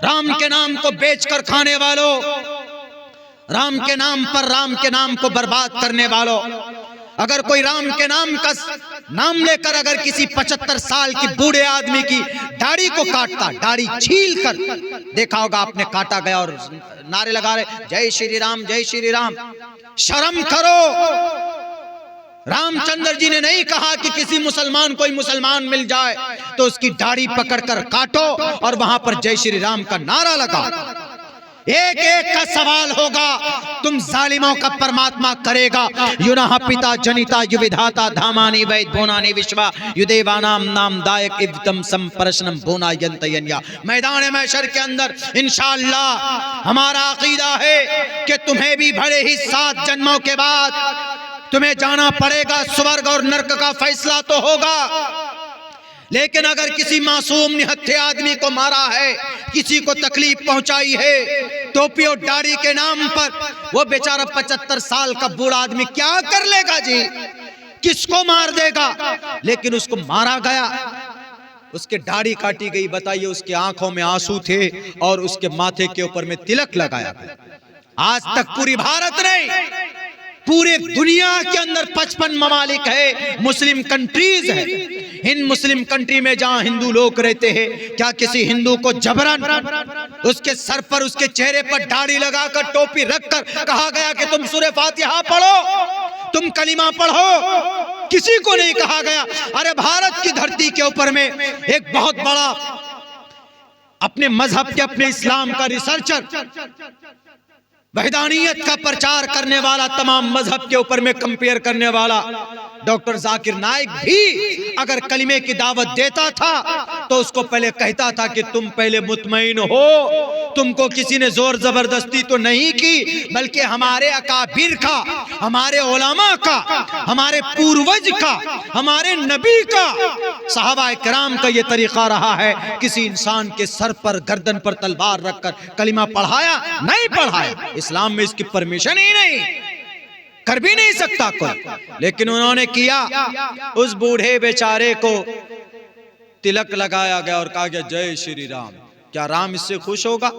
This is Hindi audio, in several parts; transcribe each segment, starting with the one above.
राम के नाम को बेचकर खाने वालों, राम के नाम पर राम के नाम को बर्बाद करने वालों, अगर कोई राम के नाम का नाम लेकर अगर किसी 75 साल की बूढ़े आदमी की दाढ़ी को काटता, दाढ़ी छील कर, देखा होगा आपने, काटा गया और नारे लगा रहे जय श्री राम, जय श्री राम। शर्म करो। रामचंद्र जी ने नहीं कहा कि किसी मुसलमान, कोई मुसलमान मिल जाए तो उसकी दाढ़ी पकड़कर काटो और वहां पर जय श्री राम का नारा लगा। एक एक का सवाल होगा, तुम जालिमों का परमात्मा करेगा। युनः पिता जनिता युविधाता धामानि वैद भुवनानि विश्वा युदेवानाम नाम दायक इवतम संप्रश्नम भुवना यंतयन्या। मैदान महशर के अंदर इंशाअल्लाह हमारा अकीदा है कि तुम्हें भी भले ही 7 जन्मों के बाद तुम्हें जाना पड़ेगा, स्वर्ग और नरक का फैसला तो होगा। लेकिन अगर किसी मासूम निहत्थे आदमी को मारा है, किसी को तकलीफ पहुंचाई है, टोपी और दाढ़ी के नाम पर, वो बेचारा 75 साल का बूढ़ा आदमी क्या कर लेगा जी? किसको मार देगा? लेकिन उसको मारा गया, उसके दाढ़ी काटी गई। बताइए, उसके आंखों में आंसू थे और उसके माथे के ऊपर में तिलक लगाया गया। आज तक पूरी भारत नहीं, पूरे दुनिया के अंदर 55 ममालिक है, मुस्लिम कंट्रीज है। इन मुस्लिम कंट्री में जहां हिंदू लोग रहते हैं, क्या किसी हिंदू को जबरन उसके सर पर, उसके चेहरे पर दाढ़ी लगाकर, टोपी रखकर कहा गया कि तुम सूरह फातिहा पढ़ो, तुम कलिमा पढ़ो? किसी को नहीं कहा गया। अरे भारत की धरती के ऊपर में एक बहुत बड़ा अपने मजहब के, अपने इस्लाम का रिसर्चर, वहदानियत का प्रचार करने वाला, तमाम मजहब के ऊपर में कंपेयर करने वाला डॉक्टर जाकिर नाइक भी अगर कलिमे की दावत देता था तो उसको पहले कहता था कि तुम पहले मुतमईन हो, तुमको किसी ने जोर जबरदस्ती तो नहीं की, बल्कि हमारे अकाबिर का, हमारे उलमा का, हमारे पूर्वज का, हमारे नबी का, सहाबा किराम का ये तरीका रहा है। किसी इंसान के सर पर, गर्दन पर तलवार रखकर कलिमा पढ़ाया नहीं पढ़ाया, इस्लाम में इसकी परमिशन ही नहीं, कर भी नहीं सकता कोई। लेकिन उन्होंने किया। उस बूढ़े बेचारे को तिलक लगाया गया और कहा गया जय श्री राम। क्या राम इससे खुश होगा?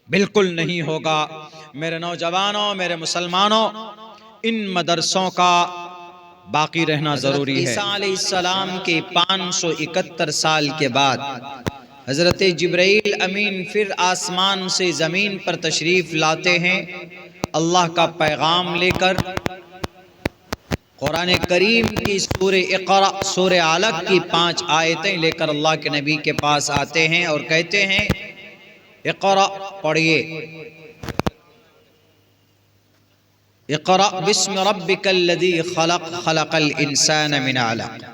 बिल्कुल नहीं होगा। मेरे नौजवानों, मेरे मुसलमानों, इन मदरसों का बाकी रहना जरूरी है। ईसा अलैहिस्सलाम के 571 साल के बाद हजरत जिब्राइल अमीन फिर आसमान से ज़मीन पर तशरीफ़ लाते हैं अल्लाह का पैगाम लेकर। कुरान करीम की सूरह इक़रा, सूरह अलक की 5 आयतें लेकर अल्लाह के नबी के पास आते हैं और कहते हैं इक़रा पढ़िए, इक़रा बिस्मि रब्बिकल्लज़ी खलक़ खलक़ल इंसान मिन अलक़।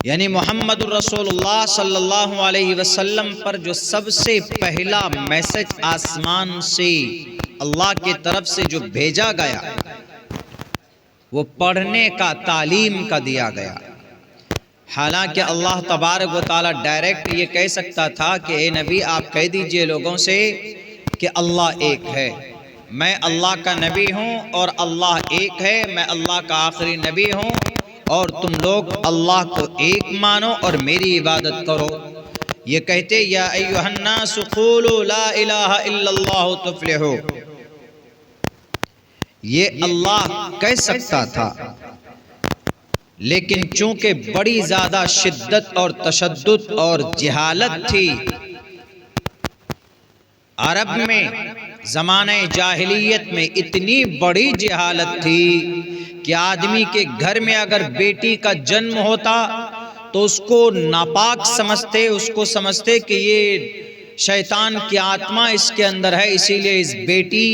यानी मोहम्मद रसूलुल्लाह सल्लल्लाहु अलैहि वसल्लम पर जो सबसे पहला मैसेज आसमान से अल्लाह की तरफ से जो भेजा गया, वो पढ़ने का, तालीम का दिया गया। हालांकि अल्लाह तबारक व तआला डायरेक्ट ये कह सकता था कि ए नबी आप कह दीजिए लोगों से कि अल्लाह एक है, मैं अल्लाह का नबी हूँ और अल्लाह एक है, मैं अल्लाह का आखिरी नबी हूँ और तुम लोग अल्लाह को एक मानो और मेरी इबादत करो। ये कहते या अय्युहन्नासु क़ूलू ला इलाहा इल्लल्लाहु तुफ़्लिहू। ये अल्लाह कह सकता था, लेकिन चूंकि बड़ी ज़्यादा शिद्दत और तशद्दुद और जहालत थी अरब में, ज़माने जाहिलियत में इतनी बड़ी जहालत थी कि आदमी के घर में अगर बेटी का जन्म होता तो उसको नापाक समझते, उसको समझते कि ये शैतान की आत्मा इसके अंदर है, इसीलिए इस बेटी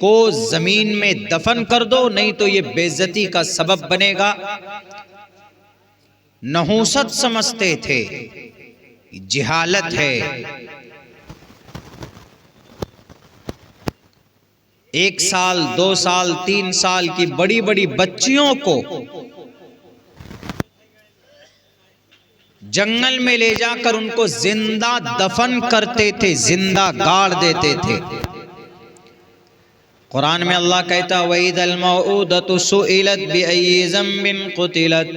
को जमीन में दफन कर दो, नहीं तो ये बेइज्जती का सबब बनेगा। नहूसत समझते थे, जहालत है। 1 साल, 2 साल, 3 साल की बड़ी बड़ी बच्चियों को जंगल में ले जाकर उनको जिंदा दफन करते थे, जिंदा गाड़ देते थे। कुरान में अल्लाह कहता वइदल मौऊदतु सुइलत बिअय्यि ज़ंबिन क़ुतिलत।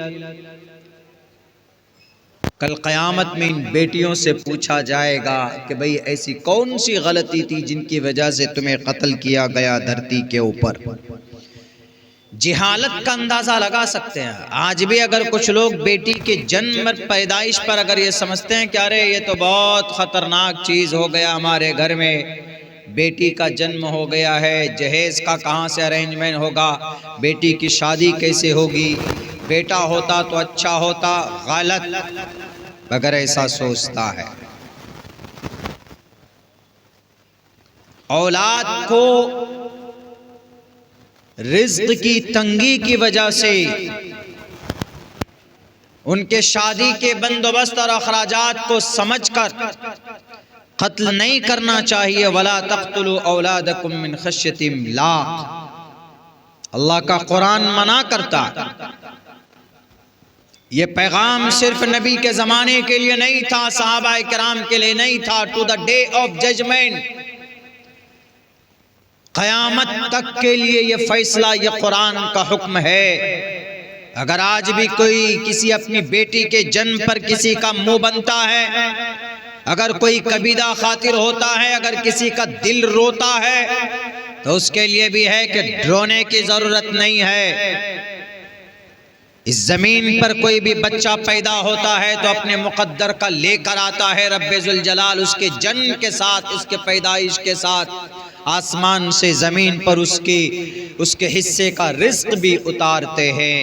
कल क़यामत में इन बेटियों से पूछा जाएगा कि भाई ऐसी कौन सी गलती थी जिनकी वजह से तुम्हें कत्ल किया गया धरती के ऊपर। जिहालत का अंदाज़ा लगा सकते हैं। आज भी अगर कुछ लोग बेटी के जन्म पैदाइश पर अगर ये समझते हैं कि अरे ये तो बहुत ख़तरनाक चीज़ हो गया, हमारे घर में बेटी का जन्म हो गया है, जहेज़ का कहाँ से अरेंजमेंट होगा, बेटी की शादी कैसे होगी, बेटा होता तो अच्छा होता, गलत अगर ऐसा सोचता है। औलाद को रिज़्क़ की तंगी की वजह से उनके शादी के बंदोबस्त और अखराजात को समझकर कत्ल नहीं करना चाहिए। वला तक़्तुलू औलादकुम मिन खश्यति इम्लाक़, अल्लाह का कुरान मना करता। ये पैगाम सिर्फ नबी के ज़माने के लिए नहीं था, सहाबाए किराम के लिए नहीं था, to the day of judgement, क़यामत तक के लिए ये फैसला, ये कुरान का हुक्म है। अगर आज भी कोई किसी अपनी बेटी के जन्म पर किसी का मुंह बनता है, अगर कोई कबीदा खातिर होता है, अगर किसी का दिल रोता है, तो उसके लिए भी है कि रोने की जरूरत नहीं है। इस जमीन पर कोई भी बच्चा पैदा होता है तो अपने मुकद्दर का लेकर आता है रब्बे जुल जलाल, उसके जन्म के साथ, उसके पैदाइश के साथ आसमान से जमीन पर उसके हिस्से का रिज़्क़ भी उतारते हैं।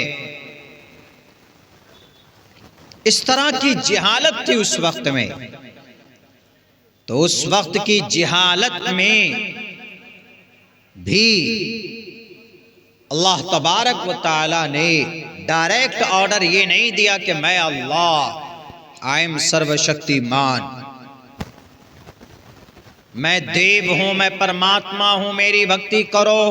इस तरह की जिहालत थी उस वक्त में। तो उस वक्त की जिहालत में भी अल्लाह तबारक व तआला ने डायरेक्ट ऑर्डर ये नहीं दिया कि मैं अल्लाह, आई एम सर्वशक्तिमान, मैं देव हूं, मैं परमात्मा हूं, मेरी भक्ति करो।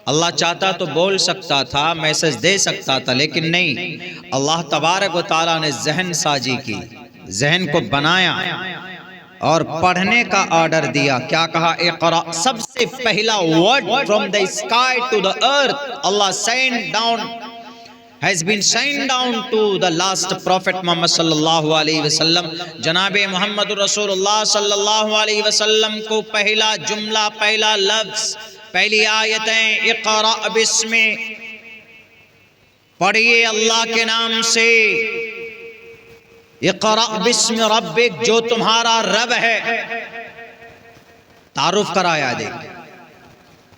अल्लाह चाहता तो बोल सकता था, मैसेज दे सकता था, लेकिन नहीं, अल्लाह तबारक व तआला ने जहन साजी की, जहन को बनाया और पढ़ने का ऑर्डर दिया। क्या कहा? इक़रा, सबसे पहला word from the sky to the earth Allah send down, has been sent down to the last prophet Muhammad sallallahu alaihi wasallam। जनाबे मोहम्मद रसूलुल्लाह सल्लल्लाहु अलैहि वसल्लम को पहला जुमला, पहला लफ्ज, पहली आयतें इक़रा बिस्मि, पढ़िए अल्लाह के नाम से, इक़रा बिस्मि रब्बिक, जो तुम्हारा रब है। तारुफ कराया, देख,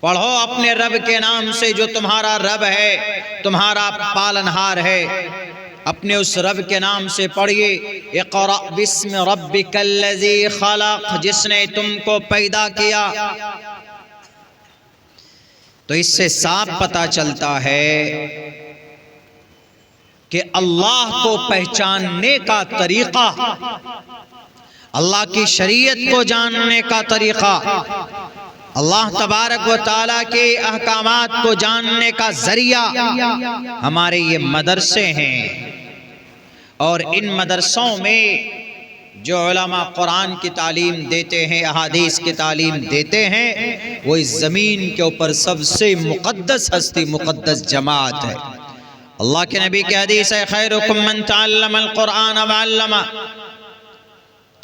पढ़ो अपने रब के नाम से जो तुम्हारा रब है, तुम्हारा पालनहार है। अपने उस रब के नाम से पढ़िए। इक़रा बिस्मि रब्बिकल्लज़ी खलक़, जिसने तुमको पैदा किया। तो इससे साफ पता चलता है कि अल्लाह को पहचानने का तरीका, अल्लाह की शरीयत को जानने का तरीका, अल्लाह तबारक व तआला के अहकामात को जानने का जरिया हमारे ये मदरसे हैं। और इन मदरसों में जो उलमा कुरान की तालीम देते हैं, अहादीस की तालीम देते हैं, वो इस ज़मीन के ऊपर सबसे मुक़द्दस हस्ती, मुक़द्दस जमात है। अल्लाह के नबी की हदीस है, खैरुकुम मन तअल्लमल कुरान व अल्लमा,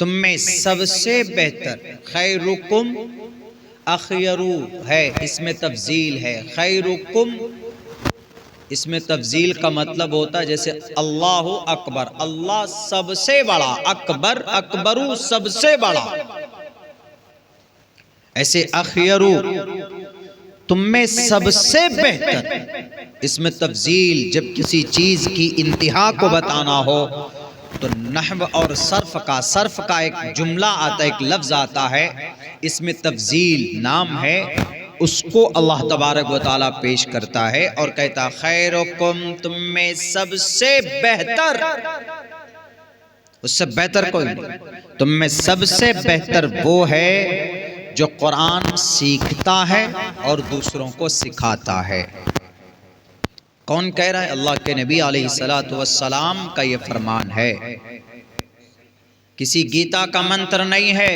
तुम में सबसे बेहतर, खैरुकुम अखयरू है, इसमें तफजील है, खैरुकुम इसमें तफजील का मतलब होता है जैसे अल्लाहु अकबर, अल्लाह सबसे बड़ा, अकबर अकबरू सबसे बड़ा, ऐसे अखयरू तुम में सबसे बेहतर। इसमें तफजील, जब किसी चीज की इंतहा को बताना हो तो नहव और सर्फ का एक जुमला आता है, एक लफ्ज आता है, इसमें तफजील नाम है, उसको अल्लाह तबारक व तआला पेश करता है और कहता खैरुकुम, तुम में सबसे बेहतर, उससे बेहतर कोई नहीं, तुम में सबसे बेहतर वो है जो कुरान सीखता है और दूसरों को सिखाता है। कौन कह रहा है? अल्लाह के नबी अलैहिस्सलातु वस्सलाम का ये फरमान है, किसी गीता का मंत्र नहीं है।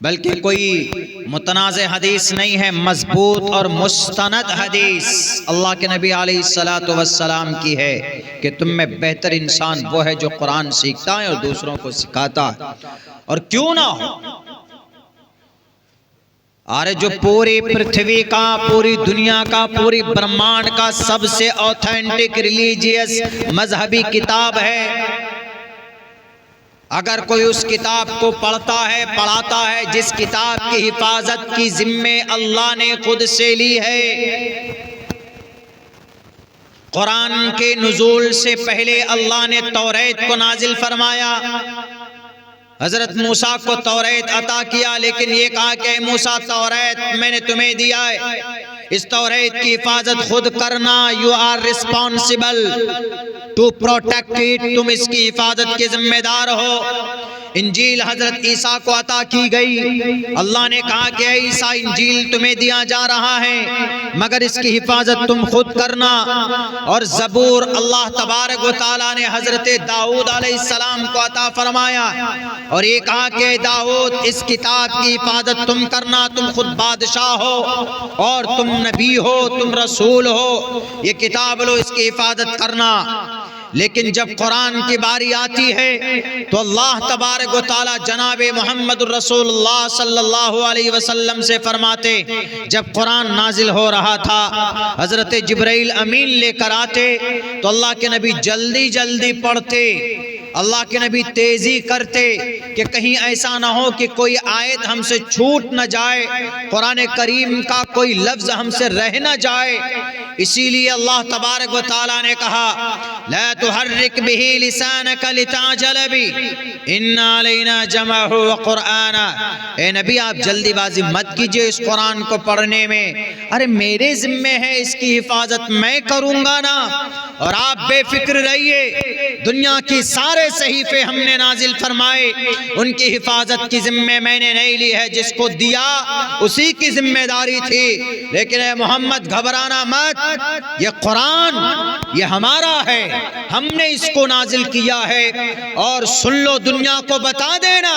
बल्कि कोई मुतनाज़ हदीस नहीं है, मजबूत और मुस्तनद हदीस अल्लाह के नबी अलैहिस्सलातु वस्सलाम की है कि तुम में बेहतर इंसान वो है जो कुरान सीखता है और दूसरों को सिखाता है। और क्यों ना हो, अरे जो पूरी पृथ्वी का, पूरी दुनिया का, पूरी ब्रह्मांड का सबसे ऑथेंटिक रिलीजियस मजहबी किताब है, अगर कोई उस किताब को पढ़ता है, पढ़ाता है, जिस किताब की हिफाजत की जिम्मे अल्लाह ने खुद से ली है। कुरान के नुज़ूल से पहले अल्लाह ने तौरात को नाजिल फरमाया, हजरत मूसा को तौरात अता किया, लेकिन ये कहा कि मूसा तौरात मैंने तुम्हें दिया है, इस तौरात की हिफाजत खुद करना, you are responsible to protect it, तुम इसकी हिफाजत के जिम्मेदार हो। इंजील हजरत ईसा को अता की गई, अल्लाह ने कहा कि ईसा इंजील तुम्हें दिया जा रहा है मगर इसकी हिफाजत तुम खुद करना। और ज़बूर अल्लाह तबारक व तआला ने हजरत दाऊद अलैहिस्सलाम को अता फरमाया और ये कहा कि दाऊद इस किताब की हिफाजत तुम करना, तुम खुद बादशाह हो और तुम नबी हो, तुम रसूल हो, ये किताब लो, इसकी हिफाजत करना। लेकिन जब कुरान की बारी आती है तो अल्लाह तबारक व तआला जनाबे मुहम्मदुर रसूलुल्लाह सल्लल्लाहु अलैहि वसल्लम से फरमाते, जब कुरान नाजिल हो रहा था हजरत जिब्राइल अमीन लेकर आते तो अल्लाह के नबी जल्दी जल्दी पढ़ते, अल्लाह के नबी तेजी करते कि कहीं ऐसा ना हो कि कोई आयत हमसे छूट न जाए, कुरान करीम का कोई लफ्ज हमसे रह न जाए। इसीलिए अल्लाह तबारक व तआला ने कहा, ला तुहर्रिक बिही लिसानका लिताजल बी इन्ना अलैना जमअहु व कुरआना। ए नबी आप जल्दीबाजी मत कीजिए इस कुरान को पढ़ने में, अरे मेरे जिम्मे है, इसकी हिफाजत मैं करूंगा ना, और आप बेफिक्र रहिए, दुनिया की सारे सहीफे हमने नाजिल फरमाए, उनकी हिफाजत की जिम्मे मैंने नहीं ली है, जिसको दिया उसी की जिम्मेदारी थी। लेकिन ए मोहम्मद घबराना मत, ये कुरान ये हमारा है, हमने इसको नाजिल किया है, और सुन लो, दुनिया को बता देना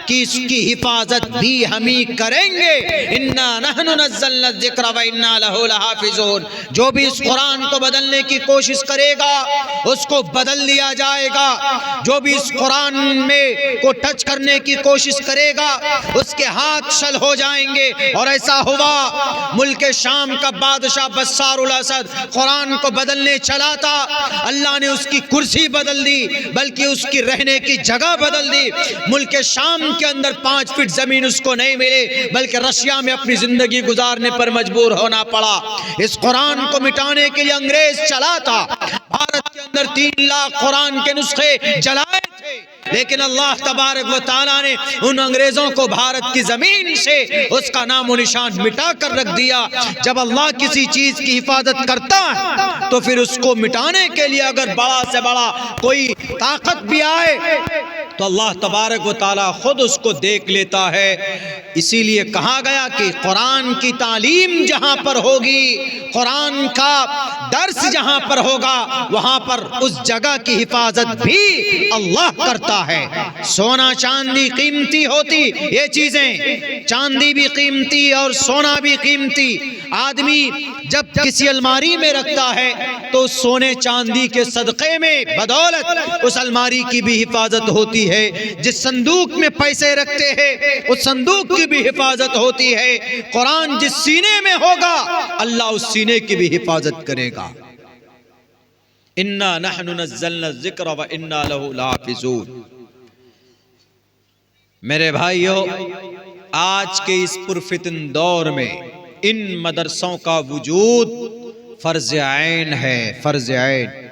कि इसकी हिफाजत भी हम ही करेंगे। इन्ना नहनु नज़्ज़लना ज़िक्र व इन्ना लहु लहाफ़िज़ून। जो भी इस कुरान को बदलने की कोशिश करेगा उसको बदल दिया जाएगा, जो भी इस कुरान में को टच करने की कोशिश करेगा उसके हाथ छल हो जाएंगे। और ऐसा हुआ, मुल्क शाम का बादशाह बस्सारुल असद कुरान को बदलने चला था, अल्लाह ने उसकी कुर्सी बदल दी, बल्कि उसकी रहने की जगह बदल दी। मुल्क शाम के अंदर 5 फीट जमीन उसको नहीं मिली, बल्कि रशिया में अपनी जिंदगी गुजारने पर मजबूर होना पड़ा। इस कुरान को मिटाने के लिए अंग्रेज चला था, भारत के अंदर 3 लाख कुरान के नुस्खे जलाए थे, लेकिन अल्लाह तबारक व तआला ने उन अंग्रेजों को भारत की जमीन से उसका नामो निशान मिटा कर रख दिया। जब अल्लाह किसी चीज की हिफाजत करता है तो फिर उसको मिटाने के लिए अगर बड़ा से बड़ा कोई ताकत भी आए तो अल्लाह तबारक व तआला खुद उसको देख लेता है। इसीलिए कहा गया कि कुरान की तालीम जहां पर होगी, कुरान का दर्स जहां पर होगा, वहां पर उस जगह की हिफाजत भी अल्लाह करता है। सोना चांदी कीमती होती, ये चीजें, चांदी भी कीमती और सोना भी कीमती। आदमी जब किसी अलमारी में रखता है तो सोने चांदी के सदक़े में बदौलत उस अलमारी की भी हिफाजत होती है। जिस संदूक में पैसे रखते हैं उस संदूक की भी हिफाजत होती है। कुरान जिस सीने में होगा अल्लाह उस सीने की भी हिफाजत करेगा। इन्ना नहनु नज़्ज़लना ज़िक्र व इन्ना लहु लहाफ़िज़ून। मेरे भाइयों, आज के इस पुरफितन दौर में इन मदरसों का वजूद फर्ज ऐन है, फर्ज ऐन।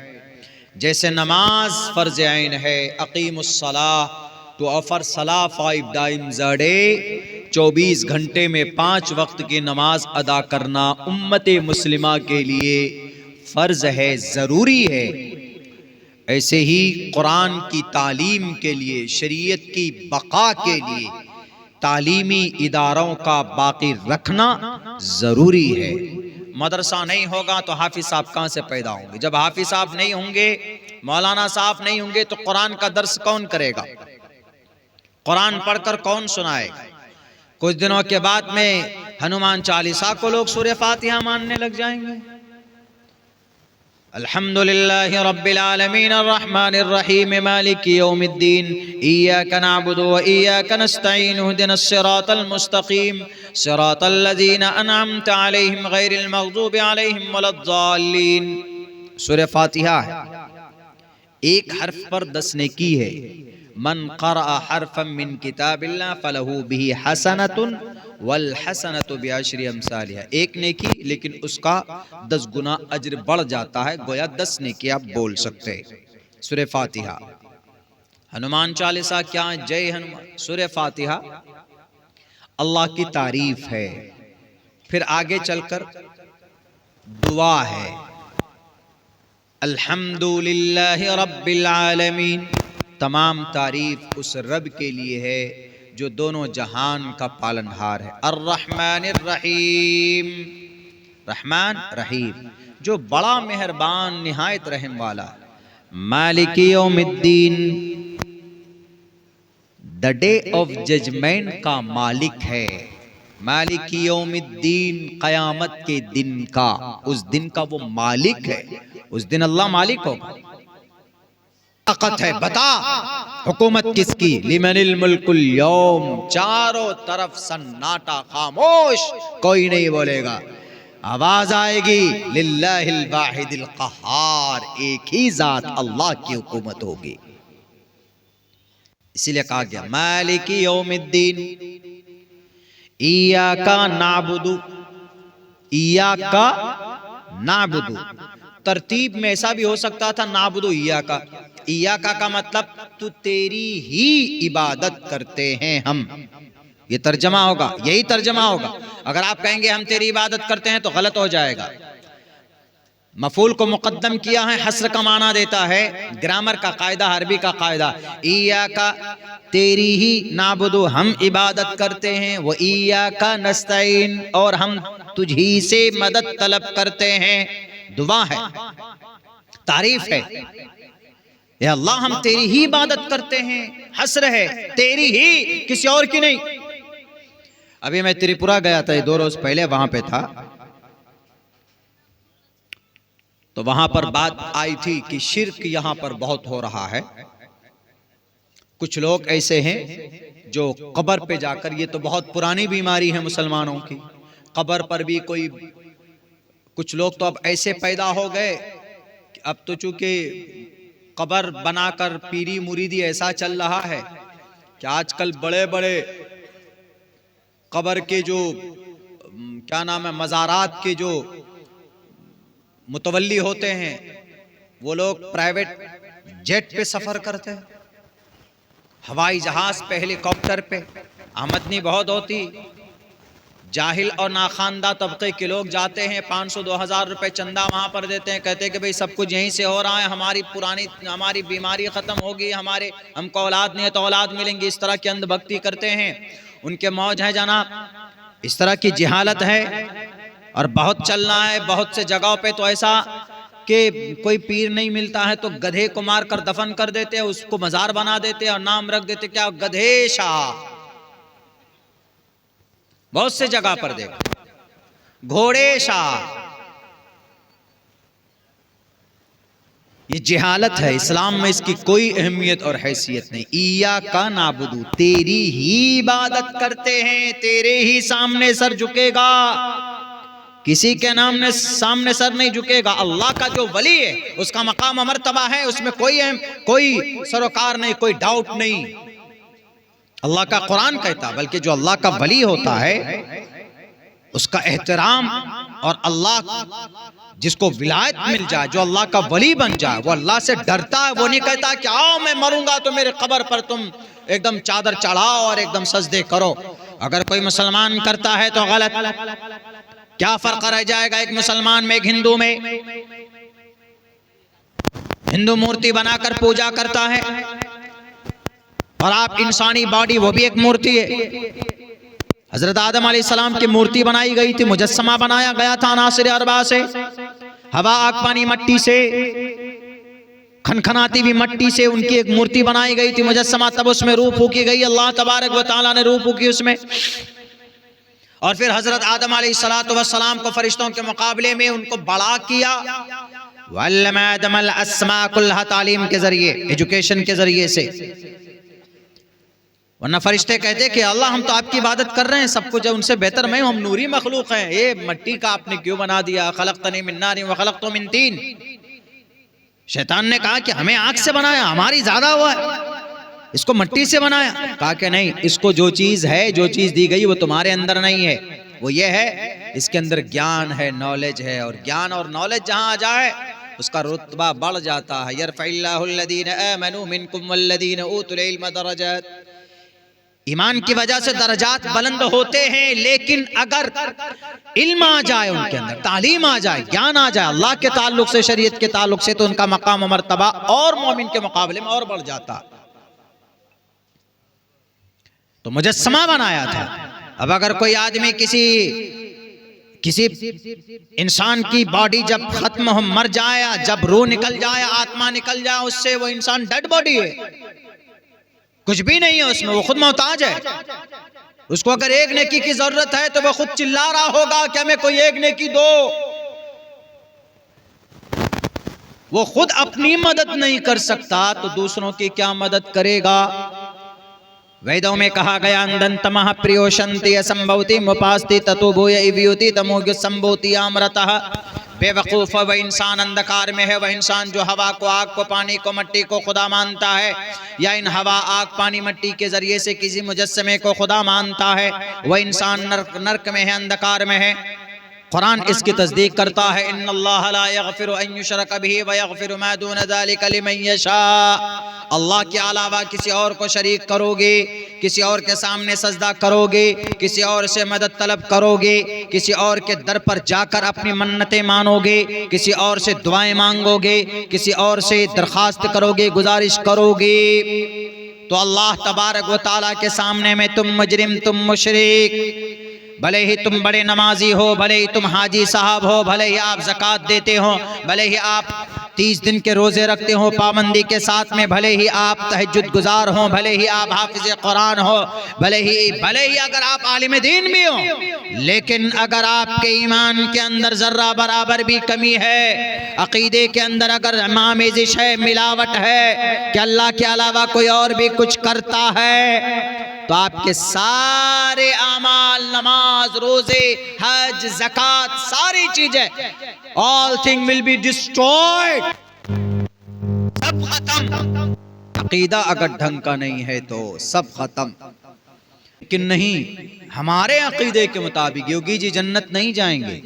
जैसे नमाज फर्ज ऐन है, अकीमुस्सलाह तो अफर सला 5 टाइम्स अ डे, 24 घंटे में 5 वक्त की नमाज अदा करना उम्मत मुस्लिमा के लिए फर्ज है, ज़रूरी है। ऐसे ही कुरान की तालीम के लिए, शरीयत की बका के लिए तालीमी इदारों का बाकी रखना ज़रूरी है। मदरसा नहीं होगा तो हाफिज साहब कहाँ से पैदा होंगे? जब हाफिज साहब नहीं होंगे, मौलाना साहब नहीं होंगे तो कुरान का दर्स कौन करेगा? कुरान पढ़कर कौन सुनाएगा? कुछ दिनों के बाद में हनुमान चालीसा को लोग सूरह फातिहा मानने लग जाएंगे। अल्हम्दुलिल्लाहि रब्बिल आलमीन अर्रहमानिर रहीम मालिकि यौमिद्दीन इय्याका नअबुदु व इय्याका नस्तईन इहदिनस सिरातल मुस्तकीम सिरातल लज़ीना अनअमता अलैहिम गैरिल मग़ज़ूबि अलैहिम वलद्दाल्लीन। सूरह फातिहा है, एक हर्फ पर 10 नेकी है। मन क़रअ हरफ़न मिन किताबिल्लाह फलहु बिही हसनतुन वल हसनतु बिअशरि अमसालिहा। एक नेकी लेकिन उसका 10 गुना अज्र बढ़ जाता है, गोया 10 नेकी आप बोल सकते हैं। सूरह फातिहा। हनुमान चालीसा क्या है? जय हनुमान। सूरह फातिहा अल्लाह की तारीफ है, फिर आगे चलकर दुआ है। अल्हम्दुलिल्लाहि रब्बिल आलमीन, तमाम तारीफ उस रब के लिए है जो दोनों जहान का पालनहार है। अर्रहमानिर रहीम, रहमान रहीम, जो बड़ा मेहरबान निहायत रहम वाला। मालिकी यौमिद्दीन, द डे ऑफ जजमेंट का मालिक है। मालिकी यौमिद्दीन, कयामत के दिन का, उस दिन का वो मालिक है। उस दिन अल्लाह मालिक होगा। ताकत है, बता हुकूमत किसकी? लिमनिल मुल्कुल यौम, चारों तरफ सन्नाटा, खामोश, कोई नहीं बोलेगा। आवाज आएगी लिल्लाहिल वाहिदिल क़हार, एक ही जात अल्लाह की हुकूमत होगी। इसीलिए कहा गया मालिकी यौमिद्दीन इय्याका नाबुदु, इय्याका नाबुदु। तरतीब में ऐसा भी हो सकता था नाबुदु इय्याका। इय्याका का मतलब तू तेरी ही इबादत करते हैं हम, ये तर्जमा होगा, यही तर्जमा होगा। अगर आप कहेंगे हम तेरी इबादत करते हैं तो गलत हो जाएगा। मफूल को मुकद्दम किया है, हस्र का माना देता है। ग्रामर का कायदा, अरबी का कायदा। इय्याका तेरी ही, नाबुदु हम इबादत करते हैं, वो इय्याका नस्तईन और हम तुझी से मदद तलब करते हैं। दुआ है, तारीफ है, या अल्लाह हम तेरी ही इबादत करते हैं। हस्र है, तेरी ही, किसी और की नहीं। अभी मैं त्रिपुरा गया था, 2 रोज पहले वहां पे था, तो वहां पर बात आई थी कि शिर्क यहां पर बहुत हो रहा है। कुछ लोग ऐसे हैं जो कब्र पे जाकर, ये तो बहुत पुरानी बीमारी है मुसलमानों की, कब्र पर भी कोई, कुछ लोग तो अब ऐसे पैदा हो गए कि अब तो चूंकि कब्र बनाकर पीरी मुरीदी ऐसा चल रहा है कि आजकल बड़े बड़े कब्र के जो क्या नाम है, मज़ारात के जो मुतवल्ली होते हैं, वो लोग प्राइवेट जेट पे सफर करते हैं, हवाई जहाज पे, हेलीकॉप्टर पे। आमदनी बहुत होती। जाहिल और नाखानदा तबके के लोग जाते हैं, 500-2000 रुपए चंदा वहाँ पर देते हैं, कहते हैं कि भाई सब कुछ यहीं से हो रहा है, हमारी बीमारी ख़त्म होगी, हमको औलाद नहीं है तो औलाद मिलेंगी। इस तरह की अंधभक्ति करते हैं, उनके मौज है जनाब। इस तरह की जिहालत है और बहुत चलना है। बहुत से जगहों पे तो ऐसा कि कोई पीर नहीं मिलता है तो गधे को मार कर दफन कर देते हैं, उसको मज़ार बना देते हैं और नाम रख देते क्या, गधे शाह। बहुत से जगह पर देखो, घोड़े शाह। ये जिहालत है, इस्लाम में इसकी कोई अहमियत और हैसियत नहीं। इय्याका नाबुदु, तेरी ही इबादत करते हैं, तेरे ही सामने सर झुकेगा, किसी के सामने सर नहीं झुकेगा। अल्लाह का जो वली है उसका मकाम मर्तबा है, उसमें कोई सरोकार नहीं, कोई डाउट नहीं। अल्लाह का कुरान कहता, बल्कि जो अल्लाह का वली होता है उसका एहतराम, और अल्लाह जिसको विलायत मिल जाए, जो अल्लाह का वली बन जाए, वो अल्लाह से डरता है। वो नहीं कहता कि आओ मैं मरूंगा तो मेरे कब्र पर तुम एकदम चादर चढ़ाओ और एकदम सजदे करो। अगर कोई मुसलमान करता है तो गलत। क्या फर्क रह जाएगा एक मुसलमान में, एक हिंदू में? हिंदू मूर्ति बनाकर पूजा करता है, और आप इंसानी बॉडी, वो भी एक मूर्ति है। हजरत आदम अलैहिस्सलाम की मूर्ति बनाई गई थी, मुजस्समा बनाया गया था अनासिर अरबा से, हवा आग पानी मट्टी से, खनखनाती हुई मट्टी से उनकी एक मूर्ति बनाई गई थी, मुजस्समा। तब उसमें रूह फूकी गई, अल्लाह तबारक व तआला ने रूह फूकी उसमें। और फिर हजरत आदम अलैहिस्सलातु वस्सलाम को फरिश्तों के मुकाबले में उनको बड़ा किया, वल्लमा आदमल अस्मा कुल्हा, तालीम के जरिए, एजुकेशन के जरिए से। वरना फरिश्ते कहते कि अल्लाह हम तो आपकी इबादत कर रहे हैं, सब कुछ उनसे बेहतर मैं हूं, हम नूरी मखलूक हैं, ये मट्टी का आपने क्यों बना दिया? खलक़तनी मिन नारिन व खलक़तहु मिन तीन। शैतान ने कहा कि हमें आग से बनाया, हमारी ज्यादा हुआ है, इसको मट्टी से बनाया। कहा कि नहीं, इसको जो चीज है, जो चीज दी गई वो तुम्हारे अंदर नहीं है, वो ये है इसके अंदर ज्ञान है, नॉलेज है, और ज्ञान और नॉलेज जहां आ जाए उसका रुतबा बढ़ जाता है। यरफ़इल्लाहुल्लज़ीना आमनू मिनकुम वल्लज़ीना ऊतुल इल्म दरजात। ईमान की वजह से दर्जात बुलंद होते हैं, लेकिन अगर इल्म आ जाए उनके अंदर, तालीम आ जाए, ज्ञान आ जाए अल्लाह के ताल्लुक से, शरीयत के ताल्लुक से, तो उनका मकाम और मर्तबा और मोमिन के मुकाबले में और बढ़ जाता। तो मुजस्समा बनाया था। अब अगर कोई आदमी किसी इंसान की बॉडी जब खत्म हो, मर जाए, जब रूह निकल जाए, आत्मा निकल जाए उससे, वो इंसान डेड बॉडी है, कुछ भी नहीं है उसमें, वो खुद मोहताज है। उसको अगर एक नेकी की जरूरत है तो वो खुद चिल्ला रहा होगा कि हमें कोई एक नेकी दो। वो खुद अपनी मदद नहीं कर सकता तो दूसरों की क्या मदद करेगा? वेदों में कहा गया, अंदंतमः प्रियोशंति असंभवति मुपास्ति ततो भूय इव्युति तमोग्य संभूति अमृतः। बेवकूफ वह इंसान अंधकार में है, वह इंसान जो हवा को, आग को, पानी को, मट्टी को खुदा मानता है, या इन हवा, आग, पानी, मट्टी के जरिए से किसी मुजस्समे को खुदा मानता है, वह इंसान नर्क में है, अंधकार में है। कुरान इसकी तस्दीक करता है, इन्नल्लाह ला यगफिरु अन युशरक बिही व यगफिरु मा दून ज़ालिका लिमन यशा। अल्लाह के अलावा किसी और को शरीक करोगे, किसी और के सामने सजदा करोगे, किसी और से मदद तलब करोगे, किसी और के दर पर जाकर अपनी मन्नतें मानोगे, किसी और से दुआएं मांगोगे, किसी और से दरखास्त करोगे, गुजारिश करोगे, तो अल्लाह तबारक व तआला के सामने में तुम मुजरिम, तुम मुशरिक, भले ही तुम बड़े नमाजी हो, भले ही तुम हाजी साहब हो, भले ही आप ज़कात देते हो, भले ही आप 30 दिन के रोज़े रखते हो पाबंदी के साथ में, भले ही आप तहज्जुद गुजार हो, भले ही आप हाफिज़ कुरान हो, भले ही अगर आप आलिम दीन भी हो, लेकिन अगर आपके ईमान के अंदर ज़र्रा बराबर भी कमी है, अक़ीदे के अंदर अगर मामेज़िश है, मिलावट है कि अल्लाह के अलावा कोई और भी कुछ करता है, तो आपके सारे आमाल, नमाज, रोजे, हज, ज़कात, सारी चीजें, all thing will be destroyed, सब खत्म। अकीदा अगर ढंग का नहीं है तो सब खत्म। लेकिन नहीं, हमारे अकीदे के मुताबिक योगी जी जन्नत नहीं जाएंगे।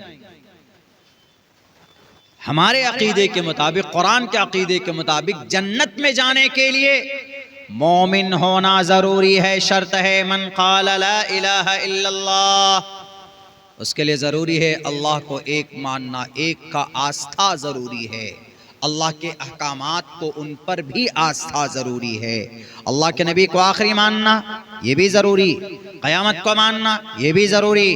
हमारे अकीदे के मुताबिक, कुरान के अकीदे के मुताबिक, जन्नत में जाने के लिए मोमिन होना जरूरी है, शर्त है। मन क़ाल ला इलाहा इल्लल्लाह, उसके लिए जरूरी है अल्लाह को एक मानना, एक का आस्था जरूरी है, अल्लाह के अहकामात को उन पर भी आस्था जरूरी है, अल्लाह के नबी को आखिरी मानना ये भी जरूरी, क़यामत को मानना ये भी जरूरी,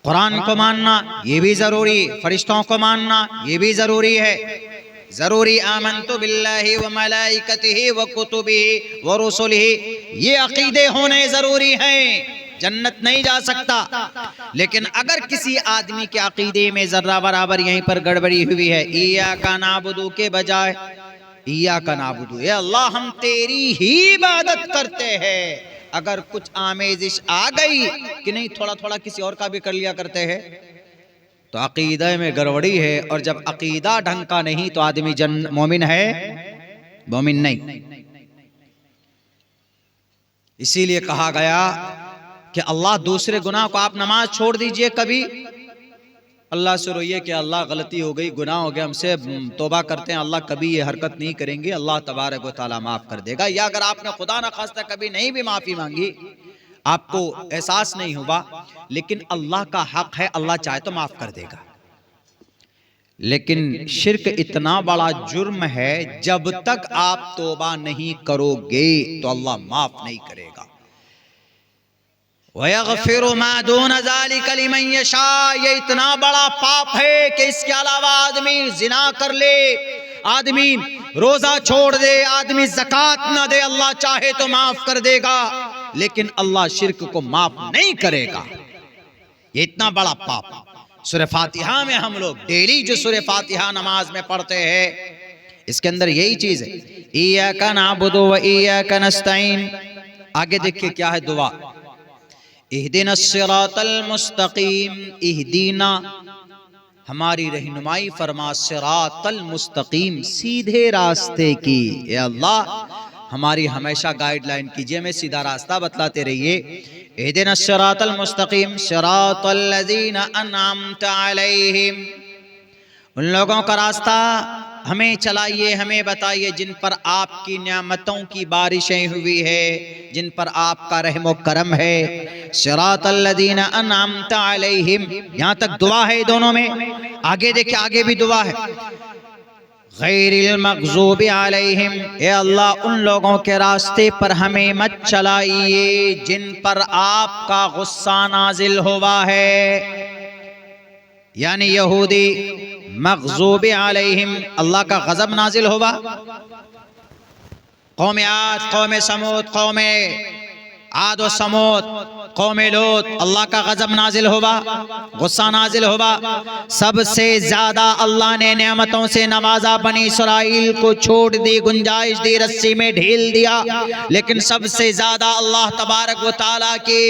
कुरान को मानना ये भी जरूरी, फरिश्तों को मानना ये भी जरूरी है। जरूरी आमन्तु बिल्लाहि व मलाइकतिहि व कुतुबिहि व रुसुलिहि, ये अकीदे होने जरूरी हैं। जन्नत नहीं जा सकता। लेकिन अगर किसी आदमी के अकीदे में जर्रा बराबर यहीं पर गड़बड़ी हुई है, इय्याका नाबुदु के बजाय इय्याका नाबुदु, ये अल्लाह हम तेरी ही इबादत करते हैं, अगर कुछ आमेजिश आ गई कि नहीं थोड़ा थोड़ा किसी और का भी कर लिया करते हैं, तो अकीदा में गड़बड़ी है। और जब अकीदा ढंग का नहीं तो आदमी मोमिन है, मोमिन नहीं। इसीलिए कहा गया कि अल्लाह दूसरे गुनाह को, आप नमाज छोड़ दीजिए, कभी अल्लाह से रोइए कि अल्लाह गलती हो गई, गुनाह हो गया, हमसे तौबा करते हैं, अल्लाह कभी ये हरकत नहीं करेंगे, अल्लाह तबारक व तआला माफ कर देगा। या अगर आपने खुदा न खास्ता कभी नहीं भी माफी मांगी, आपको एहसास नहीं हुआ, लेकिन अल्लाह का हक है, अल्लाह चाहे तो माफ कर देगा। लेकिन शिर्क इतना बड़ा जुर्म है, जब तक आप तौबा नहीं करोगे तो अल्लाह माफ नहीं करेगा। वयग़फ़िरु मा दून ज़ालिका लिमन यशा, ये इतना बड़ा पाप है कि इसके अलावा आदमी जिना कर ले, आदमी रोजा छोड़ दे, आदमी ज़कात न दे, अल्लाह चाहे तो माफ कर देगा। लेकिन अल्लाह शिर्क को माफ नहीं करेगा। ये इतना बड़ा पाप। सूरह फातिहा में हम लोग डेली जो सूरह फातिहा नमाज में पढ़ते हैं, इसके अंदर यही चीज है, इय्याका नअबुदु व इय्याका नस्तईन। आगे देखिए क्या है दुआ, इहदिनस सिरातल मुस्तकीम, इहदीना हमारी रहनुमाई फरमा, सिरातल मुस्तकीम सीधे रास्ते की। ए अल्लाह हमारी हमेशा गाइडलाइन कीजिए, हमें सीधा रास्ता बतलाते रहिए। इहदिनस सिरातल मुस्तकीम सिरातल लज़ीना अनअमता अलैहिम, उन लोगों का रास्ता हमें चलाइए, हमें बताइए जिन पर आपकी नेमतों की बारिशें हुई है, जिन पर आपका रहमो करम है। सिरातल लज़ीना अनअमता अलैहिम, यहाँ तक दुआ है दोनों में। आगे देखिए, आगे भी दुआ है, गैरिल मग़ज़ूबि अलैहिम, ए अल्लाह उन लोगों के रास्ते पर हमें मत चलाइए जिन पर आपका गुस्सा नाजिल हुआ है, यानी यहूदी मग़ज़ूबि अलैहिम, अल्लाह का गज़ब नाजिल हुआ। कौम आद, कौम समूद, कौम आद व समूद, कौम लूत, अल्लाह का गज़ब नाजिल हुआ, गुस्सा नाजिल हुआ। सबसे ज्यादा अल्लाह ने नेमतों से नवाजा बनी इसराइल को, छोड़ दी, गुंजाइश दी, रस्सी में ढील दिया, लेकिन सबसे ज्यादा अल्लाह तबारक व तआला के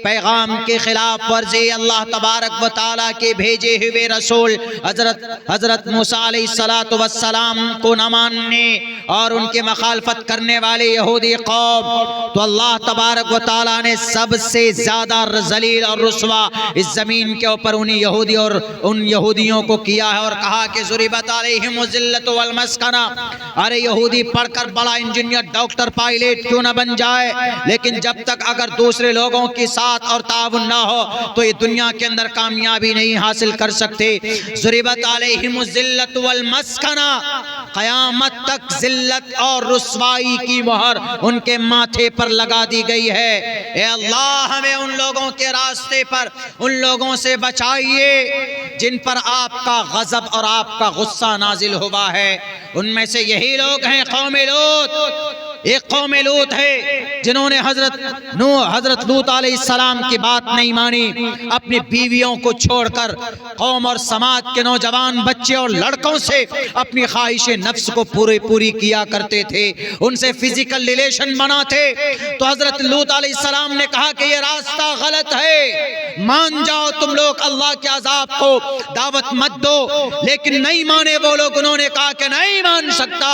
पैगाम के खिलाफ वर्जी, अल्लाह तबारक व तआला के भेजे हुए रसूल हजरत मूसा अलैहिस्सलातु वस्सलाम को न मानने और उनके मुखालफत करने वाले यहूदी कौम, तो अल्लाह तबारक व तआला ने सबसे ज्यादा जलील और रुस्वा इस जमीन के ऊपर उन यहूदी और उन यहूदियों को किया है, और कहा कि ज़ुरिबत अलैहिमुज़ ज़िल्लतु वल मस्कना, अरे यहूदी पढ़कर बड़ा इंजीनियर, डॉक्टर, पायलट क्यों न बन जाए, लेकिन जब तक अगर दूसरे लोगों के साथ और ताउन ना हो तो ये दुनिया के अंदर कामयाबी नहीं हासिल कर सकते। ज़ुरिबत अलैहिमुज़ ज़िल्लतु वल मस्कना, क़यामत तक जिल्लत और रुस्वाई की मोहर उनके माथे पर लगा दी गई है। ए अल्लाह हमें उन लोगों के रास्ते पर उन लोगों से बचाइए जिन पर आपका गजब और आपका गुस्सा नाजिल हुआ है। उनमें से यही लोग हैं कौम लूत। एक कौम लूत है जिन्होंने हजरत लूत अलैहिस्सलाम की बात नहीं मानी, अपनी बीवियों को छोड़कर कौम और समाज के नौजवान बच्चे और लड़कों से अपनी ख्वाहिश नफ्स को पूरी किया करते थे, उनसे फिजिकल रिलेशन बनाते। तो हजरत लूत अलैहिस्सलाम ने कहा कि ये रास्ता गलत है, मान जाओ तुम लोग, अल्लाह के अजाब को दावत मत दो। लेकिन नहीं माने वो लोग, उन्होंने कहा कि नहीं मान सकता,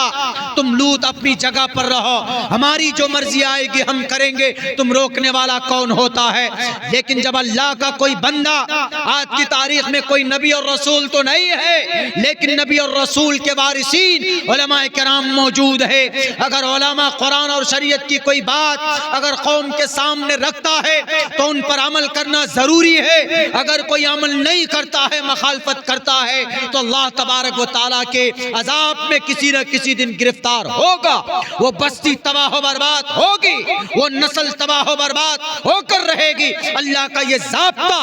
तुम लूत अपनी जगह पर रहो, हमारी जो मर्जी आएगी हम करेंगे, तुम रोकने वाला कौन होता है। लेकिन जब अल्लाह का कोई बंदा, आज की तारीख में कोई नबी और रसूल तो नहीं है, लेकिन नबी और रसूल के वारिसीन उलमाए किराम मौजूद है। अगर उलमा कुरान और शरीयत की कोई बात अगर कौम के सामने रखता है तो उन पर अमल करना जरूरी है। अगर कोई अमल नहीं करता है, मुखालफत करता है, तो अल्लाह तबारक व तआला के अजाब में किसी न किसी दिन गिरफ्तार होगा। वो बस्ती तबाह बर्बाद होगी, वो नस्ल तबाह बर्बाद होकर रहेगी। अल्लाह का ये ज़ाब्ता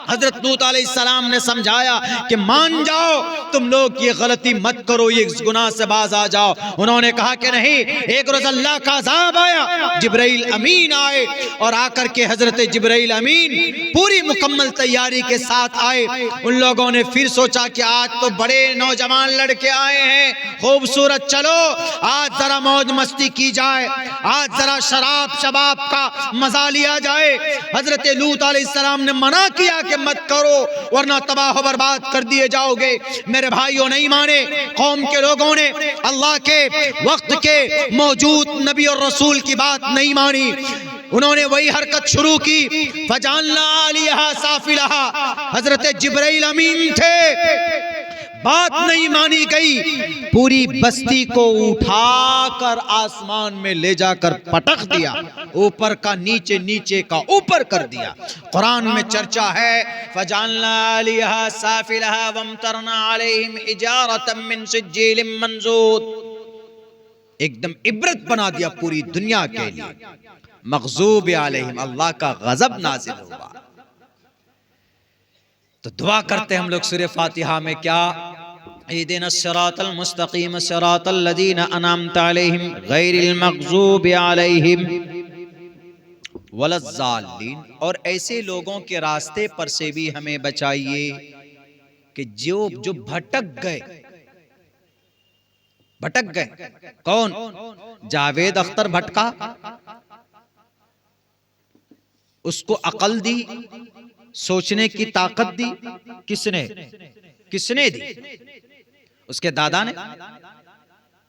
हजरत लूत अलैहिस्सलाम ने समझाया कि मान जाओ तुम लोग, ये गलती मत करो, ये गुनाह से बाज आ जाओ। उन्होंने कहा कि नहीं। एक रोज अल्लाह का अज़ाब आया, जिब्राइल अमीन आए, और आकर के हजरत जिब्राइल अमीन पूरी मुकम्मल तैयारी के साथ आए। उन लोगों ने फिर सोचा कि आज तो बड़े नौजवान लड़के आए हैं, खूबसूरत, चलो आज जरा मौज मस्ती की जाए, आज जरा शराब शबाब का मजा लिया जाए। हजरत लूत अलैहिस्सलाम ने मना किया कि मत करो वरना तबाह बर्बाद कर दिए जाओगे। मेरे भाइयों, नहीं माने। कौम के लोगों ने अल्लाह के वक्त के मौजूद नबी और रसूल की बात नहीं मानी, उन्होंने वही हरकत शुरू की। फजालना आलिहा साफिलहा, हजरत जिब्राइल अमीन थे, बात नहीं मानी गई, पूरी बस्ती को उठाकर आसमान में ले जाकर पटक दिया, ऊपर का नीचे, नीचे का ऊपर कर दिया। कुरान में चर्चा है, फजालना आलिहा साफिलहा वमतरना अलैहिम हिजारतम मिन सिज्जीलिम मंजूद, एकदम इबरत बना दिया पूरी दुनिया के लिए। मग़ज़ूब अलैहिम, अल्लाह का गजब नाज़िल हुआ। तो दुआ करते हम लोग सूरह फातिहा में क्या, इहदिनस सिरातल मुस्तकीम सिरातल लज़ीना अनअमता अलैहिम गैरिल मग़ज़ूबि अलैहिम वलज़ालिन, और ऐसे लोगों के रास्ते पर से भी हमें बचाइए कि जो भटक गए। कौन? जावेद अख्तर भटका, उसको अकल दी, सोचने की ताकत दी, किसने दी? उसके दादा ने,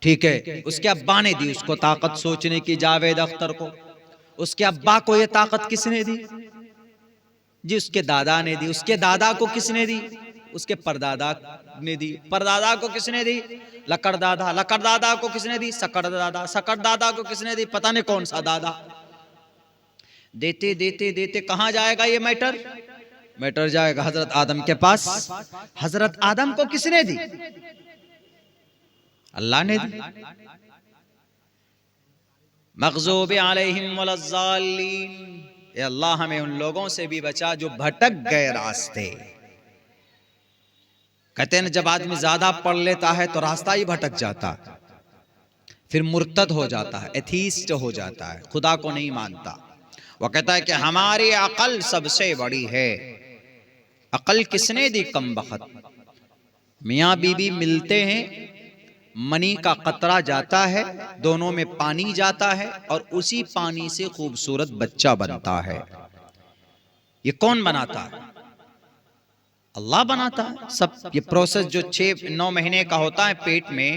ठीक है, उसके अब्बा ने दी उसको ताकत सोचने की, जावेद अख्तर को। उसके अब्बा को ये ताकत किसने दी? जी उसके दादा ने दी। उसके दादा को किसने दी? उसके परदादा ने दी। परदादा को किसने दी? लकड़दादा। लकड़दादा को किसने दी? सकड़दादा। सकड़दादा को किसने दी? पता नहीं कौन सा दादा। देते देते देते कहां जाएगा ये मैटर जाएगा हजरत आदम के पास। हजरत आदम को किसने दी? अल्लाह ने दी। मग़ज़ूबि अलैहिम वलज़्ज़ालिन, ये अल्लाह हमें उन लोगों से भी बचा जो भटक गए रास्ते। कहते हैं जब आदमी ज्यादा पढ़ लेता है तो रास्ता ही भटक जाता है, फिर मुर्तद हो जाता है, एथीस्ट हो जाता है, खुदा को नहीं मानता। वो कहता है कि हमारी अकल सबसे बड़ी है। अकल किसने दी? कम बखत। मियाँ बीबी मिलते हैं, मनी का कतरा जाता है, दोनों में पानी जाता है और उसी पानी से खूबसूरत बच्चा बनता है। ये कौन बनाता है? अल्लाह बनाता है सब। ये प्रोसेस जो 6-9 महीने का होता है पेट में,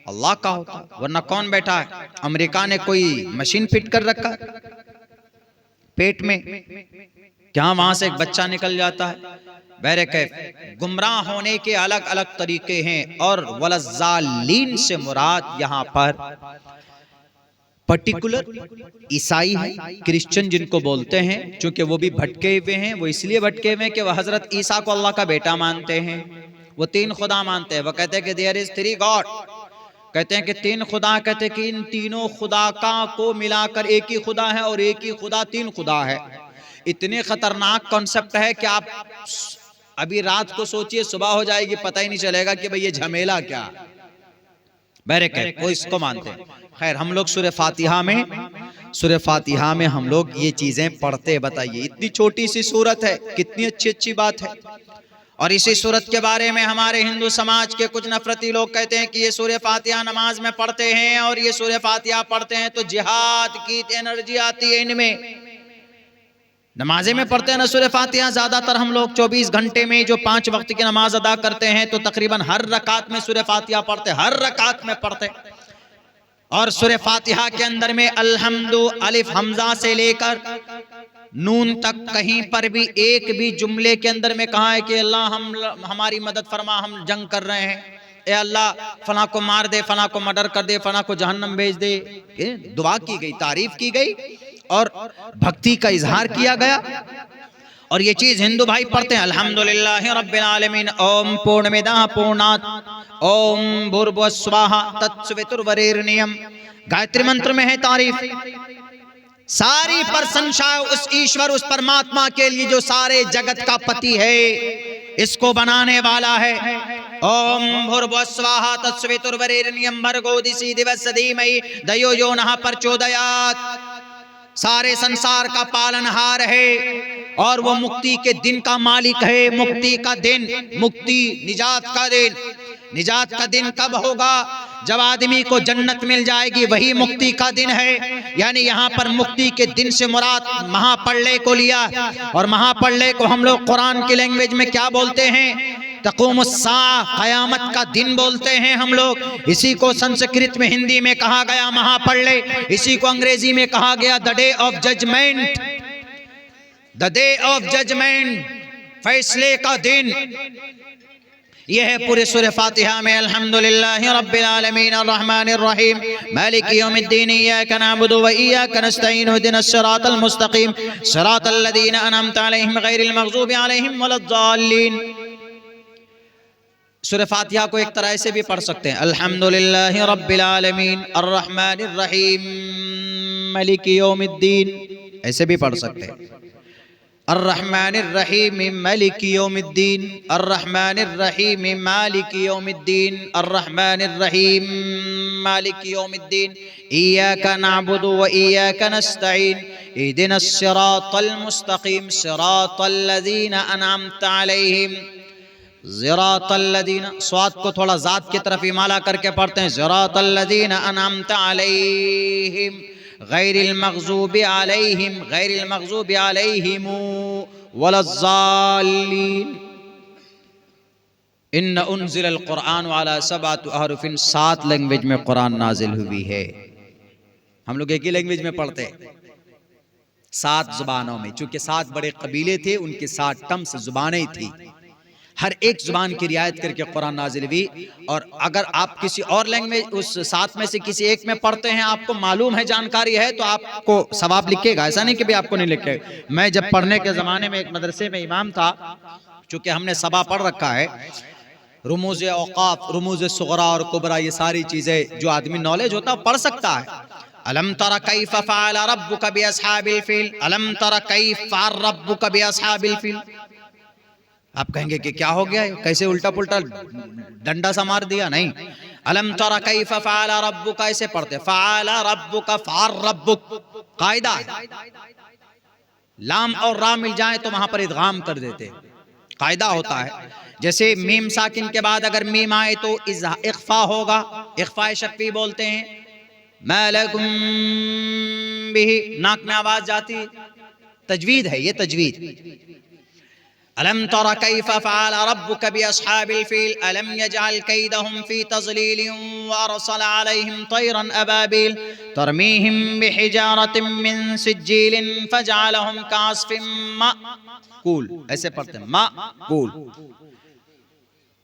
अल्लाह का होता है, वरना कौन बैठा है? अमेरिका ने कोई मशीन फिट कर रखा है पेट में, क्या वहां से एक बच्चा निकल जाता है? बहरकैफ गुमराह होने के अलग अलग तरीके हैं। और वलज़्ज़ालिन से मुराद यहाँ पर पर्टिकुलर ईसाई है, क्रिश्चियन जिनको बोलते हैं, क्योंकि वो भी भटके हुए हैं। वो इसलिए भटके हुए हैं कि वह हजरत ईसा को अल्लाह का बेटा मानते हैं, वो 3 खुदा मानते हैं। वो कहते हैं कि देयर इज 3 गॉड, कहते हैं कि 3 खुदा, कहते हैं कि इन तीनों खुदा को मिलाकर एक ही खुदा है और एक ही खुदा 3 खुदा है। इतने खतरनाक कॉन्सेप्ट है कि आप अभी रात को सोचिए, सुबह हो जाएगी, पता ही नहीं चलेगा कि भाई ये झमेला क्या। बहरकैफ वो इसको मानते हैं। खैर हम लोग सूरह फातिहा में हम लोग ये चीजें पढ़ते। बताइए इतनी छोटी सी सूरत है, कितनी अच्छी अच्छी बात है। और इसी सूरत के बारे में हमारे हिंदू समाज के कुछ नफरती लोग कहते हैं कि ये सूरह फातिहा नमाज में पढ़ते हैं और ये सूरह फातिहा पढ़ते हैं तो जिहाद की एनर्जी आती है इनमें। नमाजे में पढ़ते हैं ना सूरह फातिहा। ज्यादातर हम लोग 24 घंटे में जो 5 वक्त की नमाज अदा करते हैं तो तकरीबन हर रकात में सूरह फातिहा पढ़ते, हर रकात में पढ़ते। और सूरह फातिहा के अंदर में अल्हम्दु अलिफ हमजा से लेकर नून तक कहीं पर भी एक भी जुमले के अंदर में कहा है कि अल्लाह हमारी मदद फरमा, हम जंग कर रहे हैं, ए अल्लाह फला को मार दे, फला को मर्डर कर दे, फला को जहन्नम भेज दे। दुआ की गई, तारीफ की गई और भक्ति का इजहार किया गया। और ये चीज हिंदू भाई पढ़ते हैं अल्हम्दुलिल्लाहि रब्बिल आलमीन, ओम पूर्णमिदः पूर्णात् ओम भूर्भुवः स्वाहा तत्सवितुर्वरेण्यम्। गायत्री मंत्र में है तारीफ, सारी प्रशंसा उस ईश्वर, उस परमात्मा के लिए जो सारे जगत का पति है, इसको बनाने वाला है। ओम भूर्भुवः स्वाहा तत्सवितुर्वरेण्यम् भर्गो दिशि दिवस्य धीमहि धियो यो नः प्रचोदयात्। सारे संसार का पालनहार है और वो मुक्ति के दिन का मालिक है। मुक्ति का दिन, मुक्ति निजात का दिन। निजात का दिन कब होगा? जब आदमी को जन्नत मिल जाएगी, वही मुक्ति का दिन है। यानी यहाँ पर मुक्ति के दिन से मुराद महाप्रलय को लिया। और महाप्रलय को हम लोग कुरान की लैंग्वेज में क्या बोलते हैं? तक़ूमुस्साअ, क़यामत का दिन बोलते हैं हम लोग। इसी को संस्कृत में, हिंदी में कहा गया महाप्रलय, इसी को अंग्रेजी में कहा गया the day of judgement. The day of judgement, फैसले का दिन। यह है पूरे सूरह फातिहा में। अल्हम्दुलिल्लाहि रब्बिल आलमीन अर्रहमानिर रहीम मालिकि यौमिद्दीन इय्याका नअबुदु व इय्याका नस्तईन इहदिनस सिरातल मुस्तकीम सिरातल लज़ीना अनअमता अलैहिम गैरिल मग़ज़ूबि अलैहिम वलद्दाल्लीन। सूरह फातिहा को एक तरह से भी पढ़ सकते हैं अल्हम्दुलिल्लाहि रब्बिल आलमीन अर्रहमानिर रहीम मालिकि यौमिद्दीन, ऐसे भी पढ़ सकते हैं। अर्रहमानिर्रहीम मालिकी यौमिद्दीन, अर्रहमानिर्रहीम मालिकी यौमिद्दीन, अर्रहमानिर्रहीम मालिकी यौमिद्दीन, इय्याका नअबुदु व इय्याका नस्तईन, इहदिनस सिरातल मुस्तकीम, सिरातल लज़ीना अनअमता अलैहिम, सिरातल लज़ीना, स्वाद को थोड़ा ज़ात की तरफ इमाला करके पढ़ते हैं, सिरातल लज़ीना अनअमता अलैहिम गैरिल मग़ज़ूबि अलैहिम, गैरिल मग़ज़ूबि अलैहिम वलज़्ज़ालीन। इन्ना उन्ज़िलल क़ुरआन अला सबअति अहरुफ़िन, 7 लैंग्वेज में कुरान नाजिल हुई है। हम लोग एक ही लैंग्वेज में पढ़ते हैं, 7 जुबानों में, चूंकि 7 बड़े कबीले थे, उनकी 7 टर्म्स जुबानें थी, हर एक जुबान की रियायत करके कुरान नाजिल हुई। और अगर आप किसी और लैंग्वेज उस 7 में से किसी एक में पढ़ते हैं, आपको मालूम है, जानकारी है, तो आपको सवाब लिखेगा, ऐसा नहीं कि भी आपको नहीं लिखेगा। मैं जब पढ़ने के ज़माने में एक मदरसे में इमाम था, चूँकि हमने सबा पढ़ रखा है, रुमूज़ औक़ाफ़, रुमूज़ सुग़रा और कुबरा, ये सारी चीज़ें जो आदमी नॉलेज होता है पढ़ सकता है। अलम तरा कैफ़ फ़अल रब्बुका बिअस्हाबिल फ़ील, अलम तरा कैफ़ फ़अल रब्बुका बिअस्हाबिल फ़ील। आप कहेंगे कि क्या हो गया, कैसे उल्टा पुल्टा डंडा सा मार दिया? नहीं, अलम तरा कैफ़ फ़अल रब्बुका ऐसे पढ़ते, फ़अल रब्बुका फ़अल रब्बुक, कायदा है। लाम और रा मिल जाए तो वहां पर इदगाम कर देते, कायदा होता है। जैसे मीम साकिन के बाद अगर मीम आए तो इख्फा होगा, इख्फा शफ़ी बोलते हैं। मालकुम बिही, नाक में आवाज जाती, तजवीद है ये, तजवीद। अलम तरा कैफ़ फ़अल रब्बुका बिअस्हाबिल फ़ील, अलम यजअल कैदहुम फ़ी तज़लीलिन व अरसल अलैहिम तयरन अबाबिल तरमीहिम बिहिजारतिन मिन सिज्जीलिन फजअलहुम कअस्फ़िन माकूल, ऐसे पढ़ते हैं, माकूल,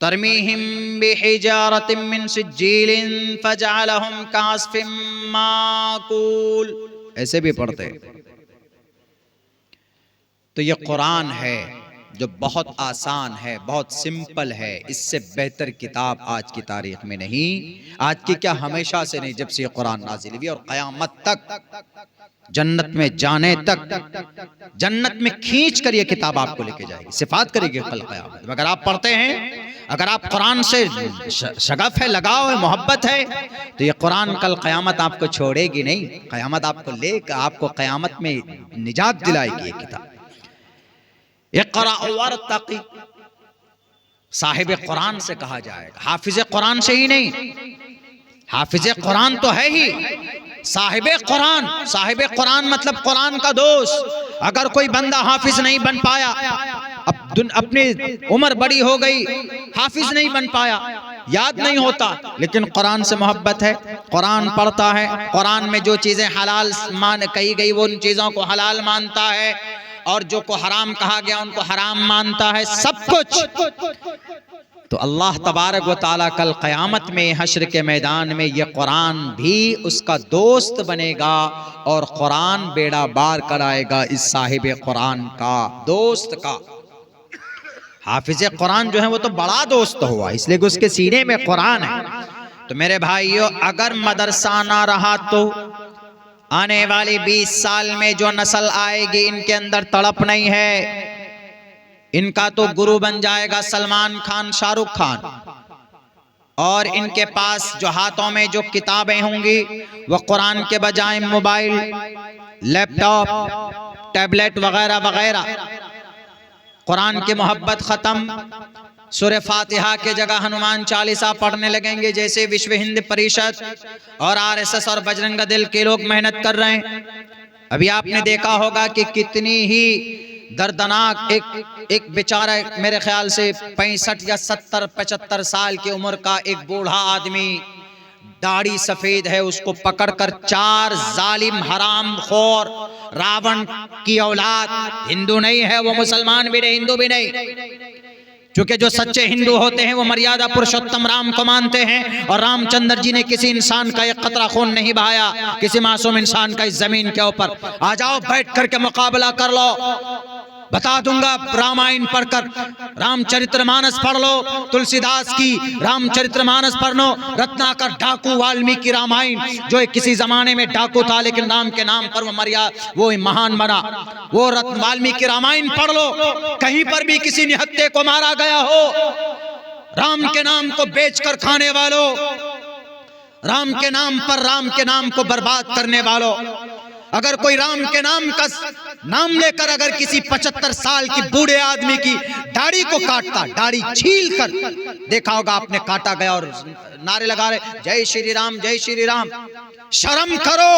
तरमीहिम बिहिजारतिन मिन सिज्जीलिन फजअलहुम कअस्फ़िन माकूल, ऐसे भी पढ़ते हैं। तो ये कुरान है जो बहुत आसान है, बहुत सिंपल है। इससे बेहतर किताब आज की तारीख में नहीं, आज की क्या हमेशा से नहीं, जब से ये कुरान नाजिल हुई, और क़यामत तक, जन्नत में जाने तक, जन्नत में खींच कर ये किताब आपको लेके जाएगी, सिफात करेगी कल क़यामत। अगर आप पढ़ते हैं, अगर आप कुरान से शगफ है, लगाव है, मोहब्बत है, तो ये कुरान कल क़यामत आपको छोड़ेगी नहीं, क़यामत आपको लेकर आपको क़यामत में निजात दिलाएगी ये किताब। इक़रा वर्तक़ी, साहिब कुरान से कहा जाएगा, हाफिज कुरान से ही नहीं, हाफिज कुरान तो है ही, साहिब कुरान, साहिब कुरान मतलब कुरान का दोस्त। अगर कोई बंदा हाफिज नहीं बन पाया, अपनी उम्र बड़ी हो गई, हाफिज नहीं बन पाया, याद नहीं होता, लेकिन कुरान से मोहब्बत है, कुरान पढ़ता है, कुरान में जो चीजें हलाल मान कही गई वो उन चीजों को हलाल मानता है, और जो को हराम कहा गया उनको हराम मानता है, सब कुछ। तो अल्लाह तबारक व तआला कल क़यामत में हश्र के मैदान में ये कुरान भी उसका दोस्त बनेगा, और कुरान बेड़ा बार कराएगा इस साहिब कुरान का, दोस्त का। हाफिज कुरान जो है वो तो बड़ा दोस्त हुआ, इसलिए कि उसके सीने में कुरान है। तो मेरे भाइयों, अगर मदरसा ना रहा तो आने वाली 20 साल में जो नस्ल आएगी, इनके अंदर तड़प नहीं है, इनका तो गुरु बन जाएगा सलमान खान, शाहरुख खान। और इनके पास जो हाथों में जो किताबें होंगी वो कुरान के बजाय मोबाइल, लैपटॉप, टैबलेट वगैरह वगैरह। कुरान की मोहब्बत खत्म, सूरह फातिहा के जगह हनुमान चालीसा पढ़ने लगेंगे, जैसे विश्व हिंद परिषद और आरएसएस और बजरंग दल के लोग मेहनत कर रहे हैं। अभी आपने देखा होगा कि कितनी ही दर्दनाक एक बेचारा, मेरे ख्याल से 65 या 70-75 साल की उम्र का एक बूढ़ा आदमी, दाढ़ी सफेद है, उसको पकड़कर 4 जालिम हराम खोर रावण की औलाद, हिंदू नहीं है वो, मुसलमान भी नहीं, हिंदू भी नहीं, क्योंकि जो सच्चे हिंदू होते हैं वो मर्यादा पुरुषोत्तम राम को मानते हैं, और रामचंद्र जी ने किसी इंसान का एक कतरा खून नहीं बहाया, किसी मासूम इंसान का इस जमीन के ऊपर। आ जाओ, बैठ करके मुकाबला कर लो, बता दूंगा। रामायण पढ़कर रामचरितमानस पढ़ लो, तुलसीदास की रामचरितमानस पढ़ लो, रत्नाकर डाकू वाल्मीकि रामायण, जो किसी जमाने में डाकू था लेकिन राम के नाम पर वो मरिया, वो महान बना। वो वाल्मीकि रामायण पढ़ लो, कहीं पर भी किसी निहत्थे को मारा गया हो, राम के नाम को बेचकर खाने वालों, राम के नाम पर राम के नाम को बर्बाद करने वालों, अगर कोई राम के नाम का नाम लेकर अगर किसी 75 साल की बूढ़े आदमी की दाढ़ी को काटता, दाढ़ी छील कर, देखा होगा आपने, काटा गया और नारे लगा रहे जय श्री राम, जय श्री राम। शर्म करो।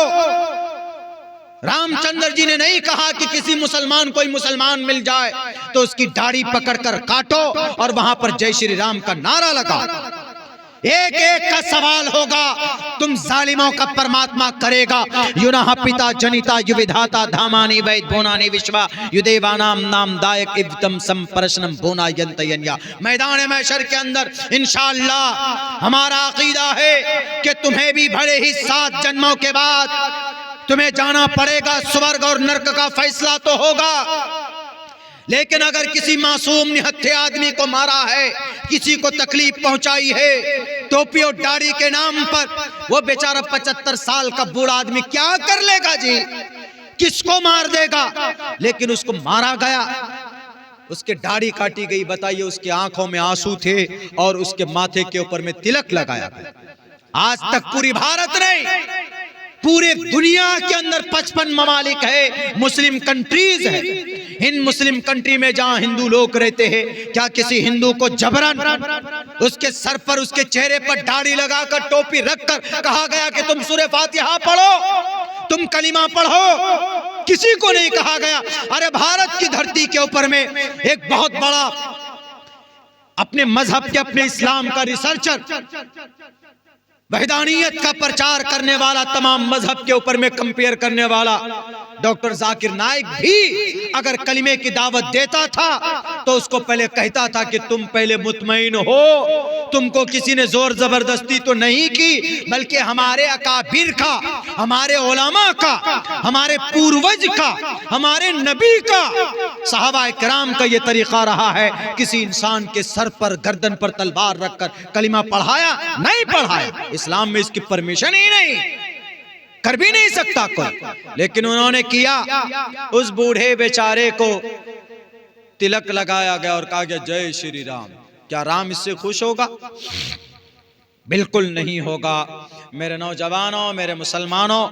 रामचंद्र जी ने नहीं कहा कि किसी मुसलमान, कोई मुसलमान मिल जाए तो उसकी दाढ़ी पकड़कर काटो और वहां पर जय श्री राम का नारा लगा। एक एक का सवाल होगा, तुम जालिमों का परमात्मा करेगा। युनः पिता जनिता युविधाता धामानि वैद भुवनानि विश्वा युदेवानाम नाम दायक इवतम संप्रश्नम भुवना यंतयन्या। मैदान महशर के अंदर इंशाअल्लाह हमारा अकीदा है कि तुम्हें भी भले ही 7 जन्मों के बाद तुम्हें जाना पड़ेगा, स्वर्ग और नरक का फैसला तो होगा। लेकिन अगर किसी मासूम निहत्थे आदमी को मारा है, किसी को तकलीफ पहुंचाई है, टोपी और दाढ़ी के नाम पर, वो बेचारा 75 साल का बूढ़ा आदमी क्या कर लेगा जी, किसको मार देगा? लेकिन उसको मारा गया, उसके दाढ़ी काटी गई। बताइए, उसकी आंखों में आंसू थे और उसके माथे के ऊपर में तिलक लगाया गया। आज तक पूरी भारत नहीं, पूरे दुनिया के अंदर 55 ममालिक है, मुस्लिम कंट्रीज है। इन मुस्लिम कंट्री में जहां हिंदू लोग रहते हैं, क्या किसी हिंदू को जबरन उसके सर पर, उसके चेहरे पर दाढ़ी लगाकर, टोपी रखकर कहा गया कि तुम सूरह फातिहा पढ़ो, तुम कलिमा पढ़ो? किसी को नहीं कहा गया। अरे भारत की धरती के ऊपर में एक बहुत बड़ा अपने मजहब के, अपने इस्लाम का रिसर्चर, वहदानियत का प्रचार करने वाला, तमाम मजहब के ऊपर में कंपेयर करने वाला डॉक्टर जाकिर नाइक भी अगर कलिमे की दावत देता था तो उसको पहले कहता था कि तुम पहले मुतमईन हो, तुमको किसी ने जोर जबरदस्ती तो नहीं की, बल्कि हमारे अकाबिर का, हमारे उलमा का, हमारे पूर्वज का, हमारे नबी का, सहाबा किराम का ये तरीका रहा है। किसी इंसान के सर पर, गर्दन पर तलवार रखकर कलिमा पढ़ाया नहीं पढ़ाया, इस्लाम में इसकी परमिशन ही नहीं, कर भी नहीं सकता कोई। लेकिन उन्होंने किया। उस बूढ़े बेचारे को तिलक लगाया गया और कहा गया जय श्री राम। क्या राम इससे खुश होगा? बिल्कुल नहीं होगा। मेरे नौजवानों, मेरे मुसलमानों,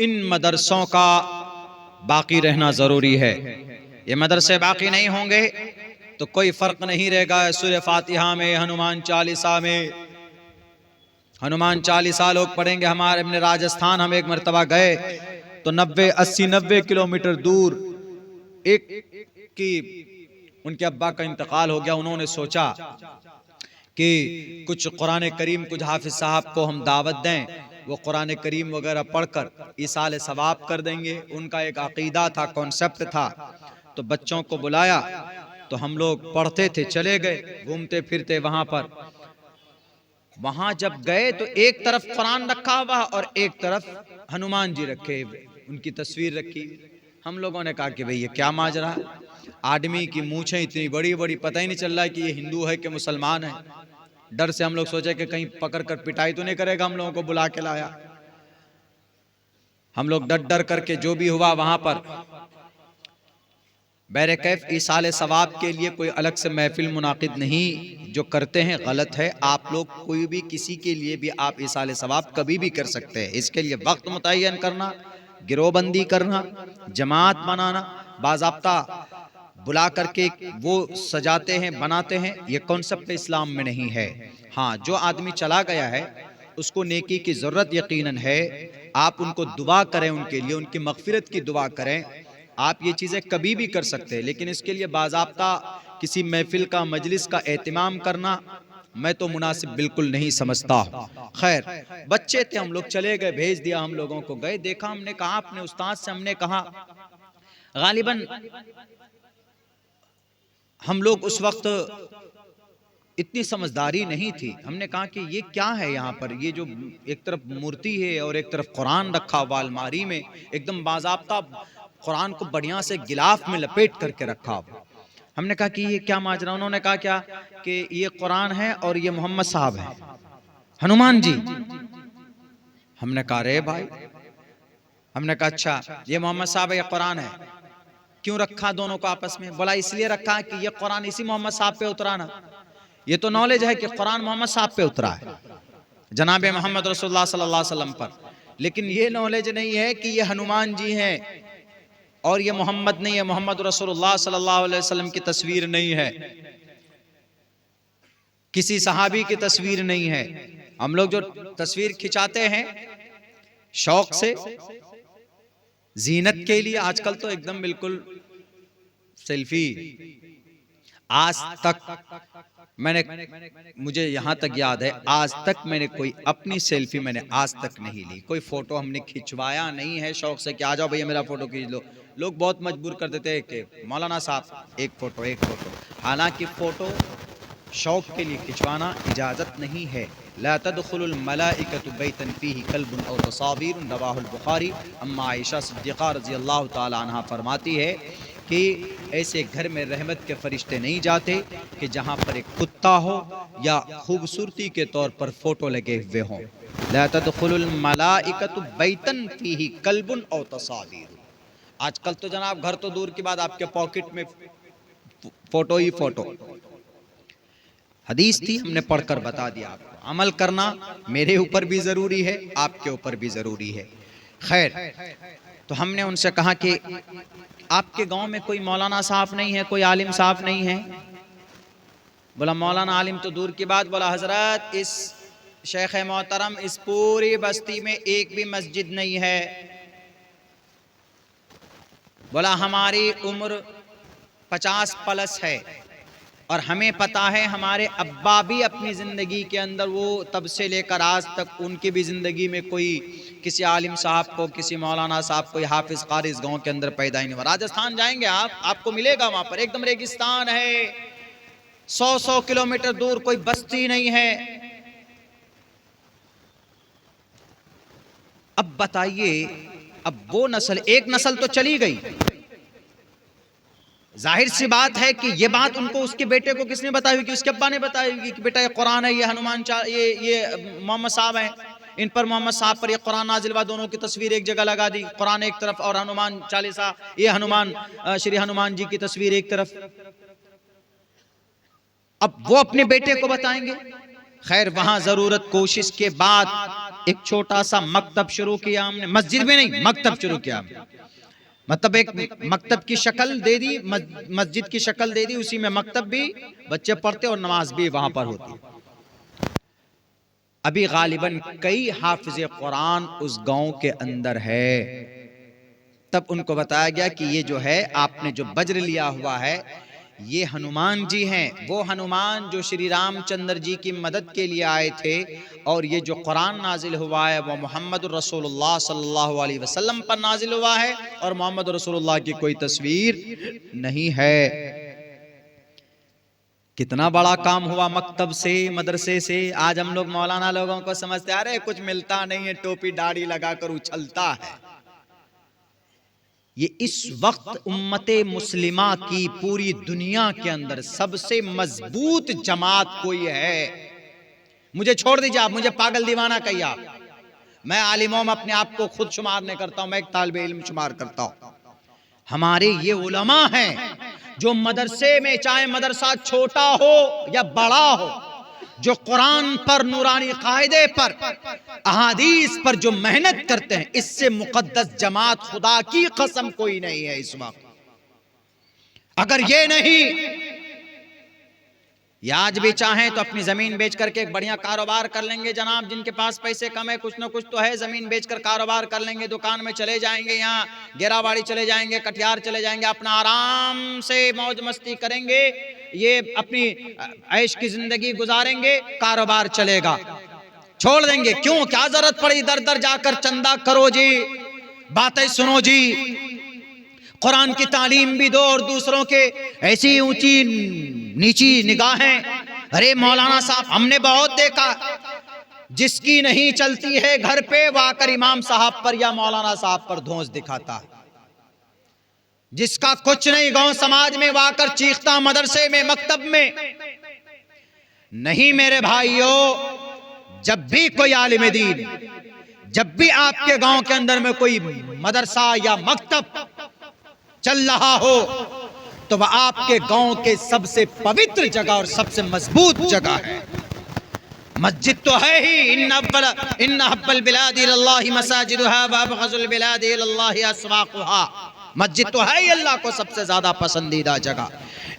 इन मदरसों का बाकी रहना जरूरी है। ये मदरसे बाकी नहीं होंगे तो कोई फर्क नहीं रहेगा। सूरह फातिहा में, हनुमान चालीसा में, हनुमान चालीसा लोग पढ़ेंगे। हमारे अपने राजस्थान हम एक मरतबा गए तो 90-80-90 किलोमीटर दूर एक की उनके अब्बा का इंतकाल हो गया। उन्होंने सोचा कि कुछ कुरान करीम, कुछ हाफिज साहब को हम दावत दें, वो कुरान करीम वगैरह पढ़कर ईसाल सवाब कर देंगे। उनका एक अकीदा था, कॉन्सेप्ट था। तो बच्चों को बुलाया तो हम लोग पढ़ते थे, चले गए घूमते फिरते वहां पर। वहां जब गए तो एक तरफ कुरान रखा हुआ और एक तरफ हनुमान जी रखे, उनकी तस्वीर रखी। हम लोगों ने कहा कि भाई ये क्या माजरा, आदमी की मूछें इतनी बड़ी बड़ी, पता ही नहीं चल रहा है कि ये हिंदू है कि मुसलमान है। डर से हम लोग सोचे कि कहीं पकड़ कर पिटाई तो नहीं करेगा, हम लोगों को बुला के लाया। हम लोग डर डर करके जो भी हुआ वहां पर बैरकैफ ईसाल सवाब के लिए कोई अलग से महफिल मुनाकिद नहीं, जो करते हैं गलत है। आप लोग कोई भी किसी के लिए भी आप ईसाल सवाब कभी भी कर सकते हैं। इसके लिए वक्त मुतय्यन करना, गिरोहबंदी करना, जमात बनाना, बाज़ाब्ता बुला करके वो सजाते हैं, बनाते हैं, ये कॉन्सेप्ट इस्लाम में नहीं है। हाँ, जो आदमी चला गया है उसको नेकी की ज़रूरत यकीनन है। आप उनको दुआ करें, उनके लिए उनकी मग़फ़िरत की दुआ करें। आप ये चीज़ें कभी भी कर सकते हैं, लेकिन इसके लिए बाज़ाब्ता किसी महफिल का, मजलिस का एहतिमाम करना मैं तो मुनासिब बिल्कुल नहीं समझता। खैर, बच्चे थे, हम लोग चले गए, भेज दिया हम लोगों को। गए, देखा, हमने कहा अपने उस्ताद से, हमने कहा गालिबन हम लोग उस वक्त इतनी समझदारी नहीं थी। हमने कहा कि ये क्या है यहाँ पर, ये जो एक तरफ मूर्ति है और एक तरफ कुरान रखा हुआ अलमारी में, एकदम बाज़ाब्ता कुरान को बढ़िया से गिलाफ में लपेट करके रखा हुआ। हमने कहा कि ये क्या माजरा, उन्होंने कहा क्या कि ये कुरान है और ये मोहम्मद साहब है, हनुमान जी। हमने कहा रे भाई, हमने कहा अच्छा ये मोहम्मद साहब है, ये कुरान है, क्यों रखा दोनों को आपस में? बोला इसलिए रखा कि ये कुरान इसी मोहम्मद साहब पे उतरा ना। ये तो नॉलेज है कि कुरान मोहम्मद साहब पे उतरा है, जनाब मोहम्मद रसूलुल्लाह सल्लल्लाहु अलैहि वसल्लम पर, लेकिन ये नॉलेज नहीं है कि ये हनुमान जी हैं और ये मोहम्मद नहीं है, मोहम्मद रसूलुल्लाह सल्लल्लाहु अलैहि वसल्लम की तस्वीर नहीं है, किसी सहाबी की तस्वीर नहीं है। हम लोग जो तस्वीर खिंचाते हैं शौक से, जीनत के लिए, आजकल तो एकदम बिल्कुल सेल्फी, आज तक मैंने, मुझे यहां तक याद है, आज तक मैंने कोई अपनी सेल्फी मैंने आज तक नहीं ली, कोई फोटो हमने खिंचवाया नहीं है शौक से कि आ जाओ भैया मेरा फोटो खींच लो। लोग बहुत मजबूर कर देते हैं कि मौलाना साहब एक फोटो एक फोटो, हालांकि फोटो शौक के लिए खिंचवाना इजाजत नहीं है। ला तदखुलुल मलाइकतु बैतन फीही कल्बुन औ तसावीर, रवाहुल बुखारी। अम्मा आयशा सिद्दीक़ा रज़ी अल्लाह ताला अन्हा फरमाती है कि ऐसे घर में रहमत के फरिश्ते नहीं जाते कि जहाँ पर एक कुत्ता हो या खूबसूरती के तौर पर फोटो लगे हुए हों। ला तदखुलुल मलाइकतु बैतन फीही कल्बुन औ तसावीर। आजकल तो जनाब घर तो दूर की बात, आपके पॉकेट में फोटो ही फोटो। हदीस थी, हमने पढ़कर बता दिया आपको। अमल करना मेरे ऊपर भी जरूरी है, आपके ऊपर भी जरूरी है। खैर, तो हमने उनसे कहा कि आपके गांव में कोई मौलाना साहब नहीं है, कोई आलिम साहब नहीं है? बोला मौलाना आलिम तो दूर की बात, बोला हजरत इस शेख मोहतरम इस पूरी बस्ती में एक भी मस्जिद नहीं है। बोला हमारी उम्र 50 प्लस है और हमें पता है हमारे अब्बा भी अपनी ज़िंदगी के अंदर, वो तब से लेकर आज तक उनकी भी ज़िंदगी में कोई किसी आलिम साहब को, किसी मौलाना साहब को, हाफिज़ कारी इस गाँव के अंदर पैदा ही नहीं हुआ। राजस्थान जाएंगे आप, आपको मिलेगा वहाँ पर एकदम रेगिस्तान है, 100 किलोमीटर दूर कोई बस्ती नहीं है। अब बताइए, अब वो नस्ल, एक नस्ल तो चली गई, जाहिर सी बात है कि ये बात उनको उसके बेटे को किसने बताई होगी? उसके अब्बा ने बताई होगी कि बेटा ये कुरान है, ये हनुमान, ये मोहम्मद साहब हैं, इन पर मोहम्मद साहब पर ये कुरान नाजिल हुआ, दोनों की तस्वीर एक जगह लगा दी, कुरान एक तरफ और हनुमान चालीसा, ये हनुमान श्री हनुमान जी की तस्वीर एक तरफ। अब वो अपने बेटे को बताएंगे? खैर, वहां जरूरत कोशिश के बाद एक छोटा सा मकतब शुरू किया हमने, मस्जिद में नहीं, मकतब शुरू किया। मतलब एक मकतब की शक्ल दे दी, मस्जिद की शक्ल दे दी, उसी में मकतब भी, बच्चे पढ़ते और नमाज भी वहां पर होती। अभी गालिबन कई हाफिज़े कुरान उस गांव के अंदर है। तब उनको बताया गया कि ये जो है आपने जो वज्र लिया हुआ है ये हनुमान जी हैं, वो हनुमान जो श्री रामचंद्र जी की मदद के लिए आए थे, और ये जो कुरान नाजिल हुआ है वो मोहम्मद रसूलुल्लाह सल्लल्लाहु अलैहि वसल्लम पर नाजिल हुआ है, और मोहम्मद रसूलुल्लाह की कोई तस्वीर नहीं है। कितना बड़ा काम हुआ मकतब से, मदरसे से। आज हम लोग मौलाना लोगों को समझते आ रहे कुछ मिलता नहीं है, टोपी दाढ़ी लगाकर उछलता है। ये इस वक्त उम्मते मुस्लिमा की पूरी दुनिया के अंदर सबसे मजबूत जमात कोई है। मुझे छोड़ दीजिए आप, मुझे पागल दीवाना कहिए आप, मैं आलिमों में अपने आप को खुद शुमार नहीं करता हूं, मैं एक तालिबे इल्म शुमार करता हूं। हमारे ये उलमा हैं जो मदरसे में, चाहे मदरसा छोटा हो या बड़ा हो, जो कुरान पर, नूरानी कायदे पर, अहादीस पर जो मेहनत करते हैं, इससे मुकद्दस जमात खुदा की कसम कोई नहीं है इस वक्त। अगर ये नहीं, या आज भी चाहें तो अपनी जमीन बेच करके एक बढ़िया कारोबार कर लेंगे जनाब, जिनके पास पैसे कम है, कुछ ना कुछ तो है, जमीन बेचकर कारोबार कर लेंगे, दुकान में चले जाएंगे, यहाँ गेराबाड़ी चले जाएंगे, कटिहार चले जाएंगे, अपना आराम से मौज मस्ती करेंगे, ये अपनी ऐश की जिंदगी गुजारेंगे, कारोबार चलेगा, छोड़ देंगे। क्यों, क्या जरूरत पड़ी दर दर जाकर चंदा करो जी, बातें सुनो जी, कुरान की तालीम भी दो और दूसरों के ऐसी ऊंची नीची निगाहें। अरे मौलाना साहब, हमने बहुत देखा, जिसकी नहीं चलती है घर पे वो आकर इमाम साहब पर या मौलाना साहब पर धौंस दिखाता है। जिसका कुछ नहीं गांव समाज में वाकर चीखता मदरसे में मकतब में नहीं। मेरे भाइयों, जब भी कोई आलिम दीन, जब भी आपके गांव के अंदर में कोई मदरसा या मकतब चल रहा हो तो वह आपके गांव के सबसे पवित्र जगह और सबसे मजबूत जगह है। मस्जिद तो है ही, इन्ना हब्बल बिलादी इलल्लाहि मसाजिदुहा व अबग़ज़ुल बिलादी इलल्लाहि अस्वाक़ुहा। मस्जिद तो है ही अल्लाह को सबसे ज्यादा पसंदीदा जगह,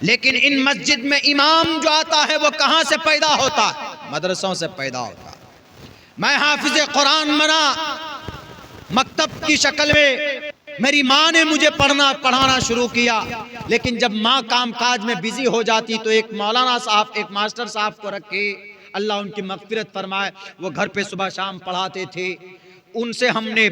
लेकिन इन मस्जिद में इमाम जो आता है वो कहां से पैदा होता है? मदरसों से पैदा होता है। मैं हाफिज कुरान बना मकतब की शक्ल में, मेरी माँ ने मुझे पढ़ाना शुरू किया, लेकिन जब माँ काम काज में बिजी हो जाती तो एक मौलाना साहब, एक मास्टर साहब को रखे, अल्लाह उनकी मग़फ़िरत फरमाए, वो घर पे सुबह शाम पढ़ाते थे। उनसे हमने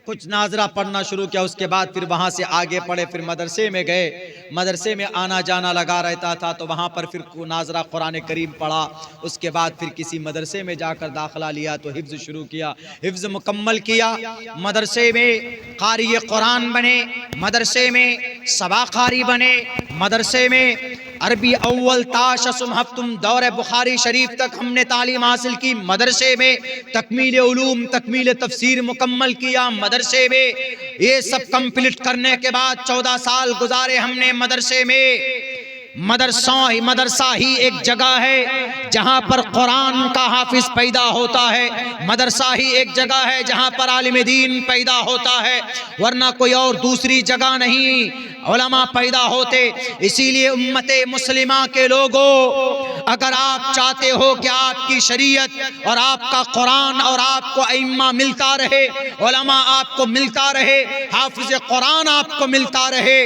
कुछ नाजरा पढ़ना शुरू किया। उसके बाद फिर वहाँ से आगे पढ़े, फिर मदरसे में गए, मदरसे में आना जाना लगा रहता था, तो वहाँ पर फिर नाजरा कुरान करीम पढ़ा। उसके बाद फिर किसी मदरसे में जाकर दाखिला लिया तो हिफ्ज़ शुरू किया, हिफ्ज़ मुकम्मल किया। मदरसे में कारी कुरान बने, मदरसे में सबा कारी बने, मदरसे में अरबी अव्वल ताशसुम हफ्तुम दौरे बुखारी शरीफ तक हमने तालीम हासिल की। मदरसे में तकमील उलूम, तकमील तफसीर मुकम्मल किया मदरसे में। ये सब कंप्लीट करने के बाद 14 साल गुजारे हमने मदरसे में। मदरसा ही एक जगह है जहाँ पर कुरान का हाफिज पैदा होता है। मदरसा ही एक जगह है जहाँ पर आलिम दीन पैदा होता है, वरना कोई और दूसरी जगह नहीं उलमा पैदा होते। इसीलिए उम्मते मुस्लिमा के लोगों, अगर आप चाहते हो कि आपकी शरीयत और आपका कुरान और आपको इम्मा मिलता रहे, उलमा आपको मिलता रहे, हाफिज कुरान आपको मिलता रहे,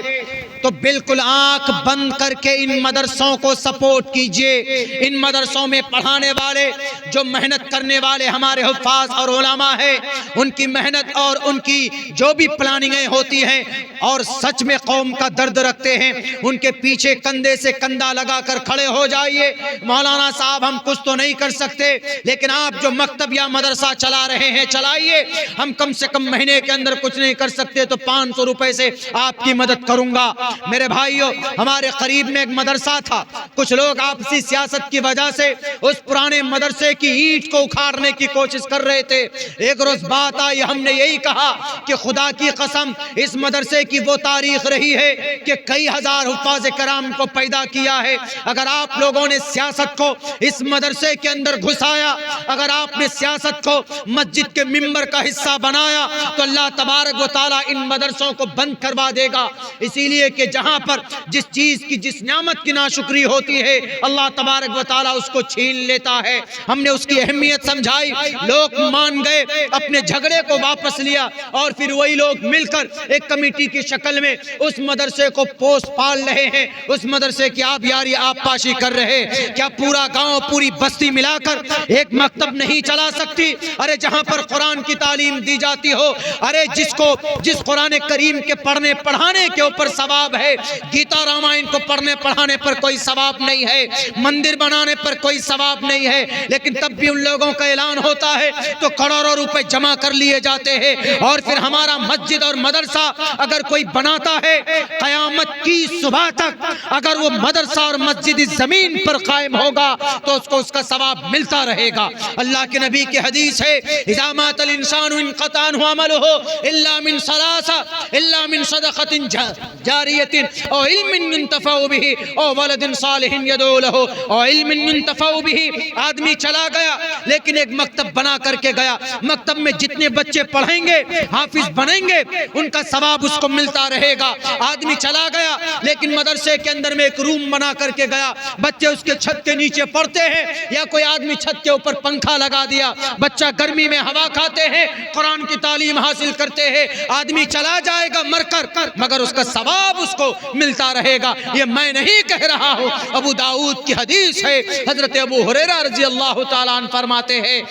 तो बिल्कुल आंख बंद करके इन मदरसों को सपोर्ट कीजिए। इन मदरसों में पढ़ाने वाले, जो मेहनत करने वाले हमारे हुफ़ाज़ और उलमा है, उनकी मेहनत और उनकी जो भी प्लानिंगें होती हैं और सच में कौम का दर्द रखते हैं, उनके पीछे कंधे से कंधा लगाकर खड़े हो जाइए। मौलाना साहब हम कुछ तो नहीं कर सकते, लेकिन आप जो मकतब या मदरसा चला रहे हैं चलाइए। हम कम से कम महीने के अंदर कुछ नहीं कर सकते तो 500 रुपए से आपकी मदद करूंगा। मेरे भाइयों, हमारे करीब में एक मदरसा था, कुछ लोग आपसी सियासत की वजह से उस पुराने मदरसे की ईंट को उखाड़ने की कोशिश कर रहे थे। एक रोज बात आई, हमने यही कहा कि खुदा की कसम इस मदरसे की वो तारीख रही है कि कई हजार हुफ़ाज़ कराम को पैदा किया है। अगर आप लोगों ने सियासत को इस मदरसे के अंदर घुसाया, अगर आपने सियासत को मस्जिद के मिंबर का हिस्सा बनाया, तो अल्लाह तबारक व तआला इन मदरसों को बंद करवा देगा। इसीलिए कि जहां पर जिस चीज की, जिस नियामत की नाशुक्री होती है, अल्लाह तबारक व तआला उसको छीन लेता है। हमने उसकी अहमियत समझाई, लोग मान गए, अपने झगड़े को वापस लिया और फिर वही लोग मिलकर एक कमेटी की शक्ल में उस मदरसे को पोस पाल रहे हैं, उस मदरसे की आप यारी आप पाशी कर रहे हैं। क्या पूरा गांव, पूरी बस्ती मिलाकर एक मकतब नहीं चला सकती? अरे जहां पर कुरान की तालीम दी जाती हो, अरे जिस कुरान करीम के पढ़ने पढ़ाने के ऊपर सवाब है, गीता रामायण को पढ़ने पढ़ाने पर कोई सवाब नहीं है, मंदिर बनाने पर कोई सवाब नहीं है, लेकिन तब भी उन लोगों का ऐलान होता है तो करोड़ों रुपए जमा कर लिए जाते हैं। और फिर हमारा मस्जिद और मदरसा अगर कोई बनाता है, कयामत की सुबह तक अगर वो मदरसा और मस्जिद इस जमीन पर कायम होगा तो उसको उसका सवाब मिलता रहेगा। अल्लाह के नबी की हदीस है, इज़ा मातल इंसानु इनक़ता अन्हु अमलुहु इल्ला मिन सलासा इल्ला मिन सदक़तिन जारियतिन औ इल्मिन युंतफ़उ बिही औ वलदिन सालिहिन यदऊ लहु औ इल्मिन युंतफ़उ बिही। आदमी चला गया लेकिन एक मकतब बना करके गया, मकतब में जितने बच्चे पढ़ेंगे, हाफिज बनेंगे, उनका सवाब उसको मिलता रहेगा। आदमी चला गया लेकिन मदरसे के अंदर में एक रूम बना करके गया, बच्चे उसके छत के नीचे पढ़ते हैं, या कोई आदमी छत के ऊपर पंखा लगा दिया, बच्चा गर्मी में हवा खाते हैं, कुरान की तालीम हासिल करते हैं। आदमी चला जाएगा मरकर, मगर उसका सवाब उसको मिलता रहेगा। ये मैं नहीं कह रहा हूँ, अबू दाऊद की हदीस है। हजरत अबू हुरैरा रज़ी अल्लाह तआला अन्हु फरमाते हैं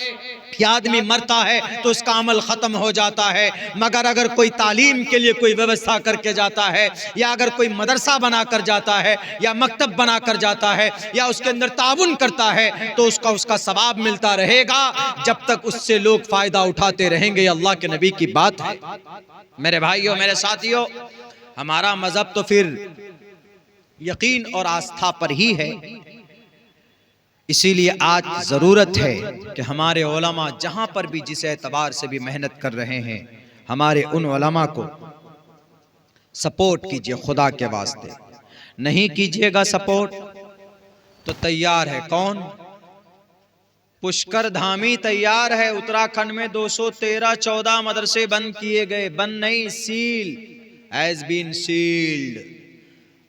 कि आदमी मरता है तो उसका अमल खत्म हो जाता है, मगर अगर कोई तालीम के लिए कोई व्यवस्था करके जाता है, या अगर कोई मदरसा बना कर जाता है, या मकतब बना कर जाता है, या उसके अंदर ताउन करता है, तो उसका सवाब मिलता रहेगा जब तक उससे लोग फायदा उठाते रहेंगे। अल्लाह के नबी की बात है। मेरे भाइयों, मेरे साथियों, हमारा मजहब तो फिर यकीन और आस्था पर ही है। इसीलिए आज जरूरत है कि हमारे उलमा जहां पर भी जिस एतबार से भी मेहनत कर रहे हैं, हमारे उन उलमा को सपोर्ट कीजिए खुदा के वास्ते। नहीं कीजिएगा सपोर्ट तो तैयार है कौन? पुष्कर धामी तैयार है। उत्तराखंड में 213-14 मदरसे बंद किए गए। बंद नहीं, सील, हैज बीन सील्ड।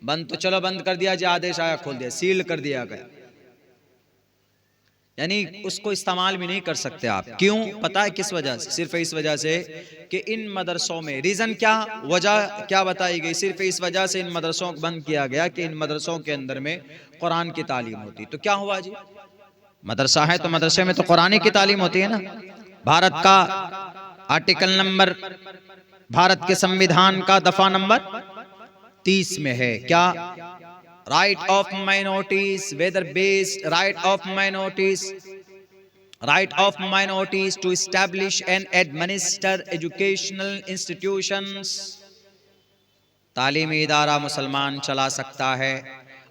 बंद तो चलो बंद कर दिया, जो आदेश आया खोल दिया, सील कर दिया गया, यानी उसको इस्तेमाल भी नहीं कर सकते आप। क्यों? पता है किस वजह से? सिर्फ इस वजह से कि इन मदरसों में, रीजन क्या, वजह क्या बताई गई? सिर्फ इस वजह से इन मदरसों को बंद किया गया कि इन मदरसों के अंदर में कुरान की तालीम होती। तो क्या हुआ जी, मदरसा है तो मदरसे में तो कुरान की तालीम होती है ना। भारत का आर्टिकल नंबर, भारत के संविधान का दफा नंबर 30 में है क्या? right of minorities, whether based right of minorities to establish and administer educational institutions। तालीमी इदारा मुसलमान चला सकता है,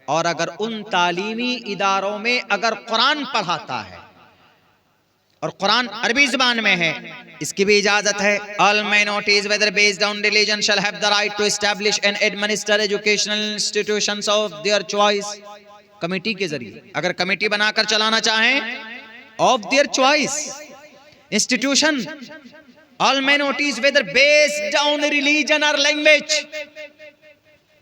और अगर उन तालीमी इदारों में अगर कुरान पढ़ाता है और कुरान अरबी जुबान में है, इसकी भी इजाजत है। All minorities whether based on religion shall have the right to establish and administer educational institutions of their choice। Committee के जरिए, अगर कमेटी बनाकर चलाना चाहें, of their choice institution, all minorities whether based on religion or language।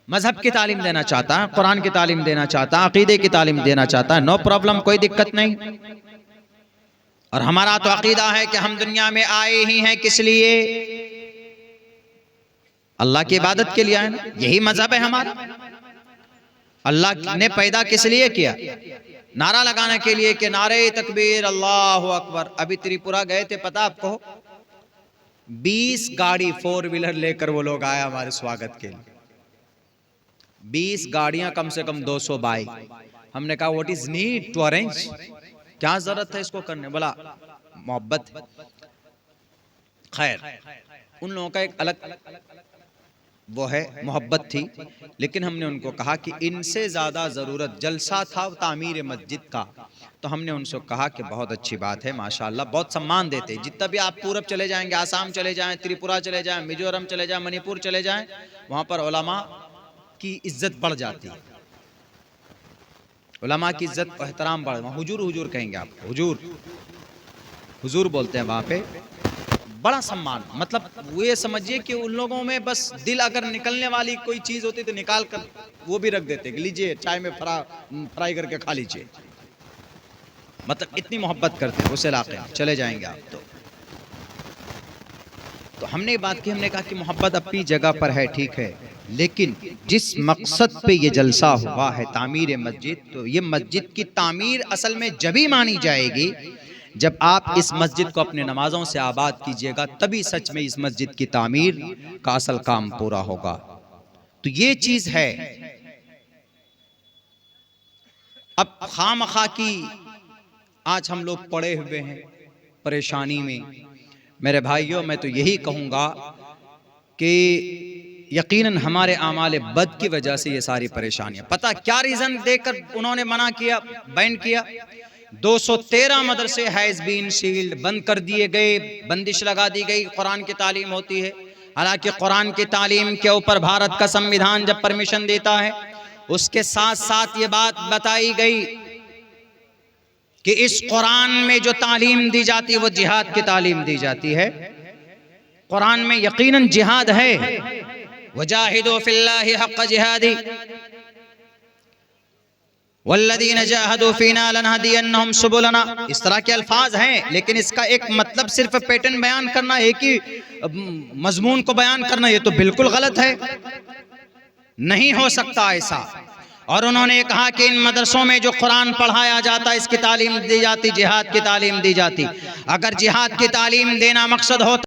मजहब की तालीम देना चाहता है, कुरान की तालीम देना चाहता है, अकीदे की तालीम देना चाहता है, नो प्रॉब्लम, कोई दिक्कत नहीं। और हमारा तो अकीदा है कि हम दुनिया में आए ही हैं किस लिए? अल्लाह की इबादत के लिए आए ना, यही मजहब है हमारा। अल्लाह ने पैदा किस लिए किया? नारा लगाने के लिए कि नारे तकबीर, अल्लाहु अकबर। अभी त्रिपुरा गए थे, पता आपको, 20 गाड़ी 4 व्हीलर लेकर वो लोग आए हमारे स्वागत के लिए। 20 गाड़ियां, कम से कम 200 बाइक। हमने कहा what is need to arrange, क्या जरूरत है इसको करने? बोला मोहब्बत। खैर, उन लोगों का एक अलग वो है, मोहब्बत थी, लेकिन हमने उनको कहा कि इनसे ज्यादा जरूरत जलसा था तामीर मस्जिद का। तो हमने उनसे कहा कि बहुत अच्छी बात है, माशाअल्लाह, बहुत सम्मान देते। जितना भी आप पूरब चले जाएंगे, आसाम चले जाएं, त्रिपुरा चले जाएं, मिजोरम चले जाएं, मणिपुर चले जाएं, वहां पर उलमा की इज्जत बढ़ जाती है। उलमा की इज्जत और एहतराम बढ़, हुजूर हुजूर कहेंगे आप, हुजूर हुजूर बोलते हैं वहाँ पे, बड़ा सम्मान। मतलब वो ये समझिए कि उन लोगों में बस दिल अगर निकलने वाली कोई चीज़ होती तो निकाल कर वो भी रख देते कि लीजिए चाय में फ्राई करके खा लीजिए। मतलब इतनी मोहब्बत करते हैं उस इलाके में, चले जाएंगे आप तो हमने बात की, हमने कहा कि मोहब्बत अपनी जगह पर है, ठीक है, लेकिन जिस मकसद पे ये जलसा हुआ है तामीर मस्जिद, तो ये मस्जिद की तामीर असल में जब ही मानी जाएगी जब आप इस मस्जिद को अपने नमाजों से आबाद कीजिएगा, तभी सच में इस मस्जिद की तामीर का असल काम पूरा होगा। तो ये चीज है। अब खामखा की आज हम लोग पड़े हुए हैं परेशानी में। मेरे भाइयों, मैं तो यही कहूँगा कि यकीनन हमारे आमाल बद की वजह से ये सारी परेशानियां। पता क्या रीज़न देकर उन्होंने मना किया, बैन किया? 213 मदरसे हैज़ बीन सील्ड, बंद कर दिए गए, बंदिश लगा दी गई। कुरान की तालीम होती है, हालांकि कुरान की तालीम के ऊपर भारत का संविधान जब परमिशन देता है, उसके साथ साथ ये बात बताई गई कि इस कुरान में जो तालीम दी जाती है वो जिहाद की तालीम दी जाती है। कुरान में यकीनन जिहाद है, वजाहिदू फिल्लाहि हक़्क़ जिहादी वल्लज़ीना जाहदू फ़ीना लनहदियन्नहुम सुबुलना, इस तरह के अल्फाज हैं। लेकिन इसका एक मतलब सिर्फ पैटर्न बयान करना, एक ही मजमून को बयान करना, ये तो बिल्कुल गलत है, नहीं हो सकता ऐसा। और उन्होंने कहा कि इन मदरसों में जो कुरान पढ़ाया जाता है, इसकी तालीम दी जाती, जिहाद की तालीम दी जाती। अगर जिहाद की तालीम देना मकसद होता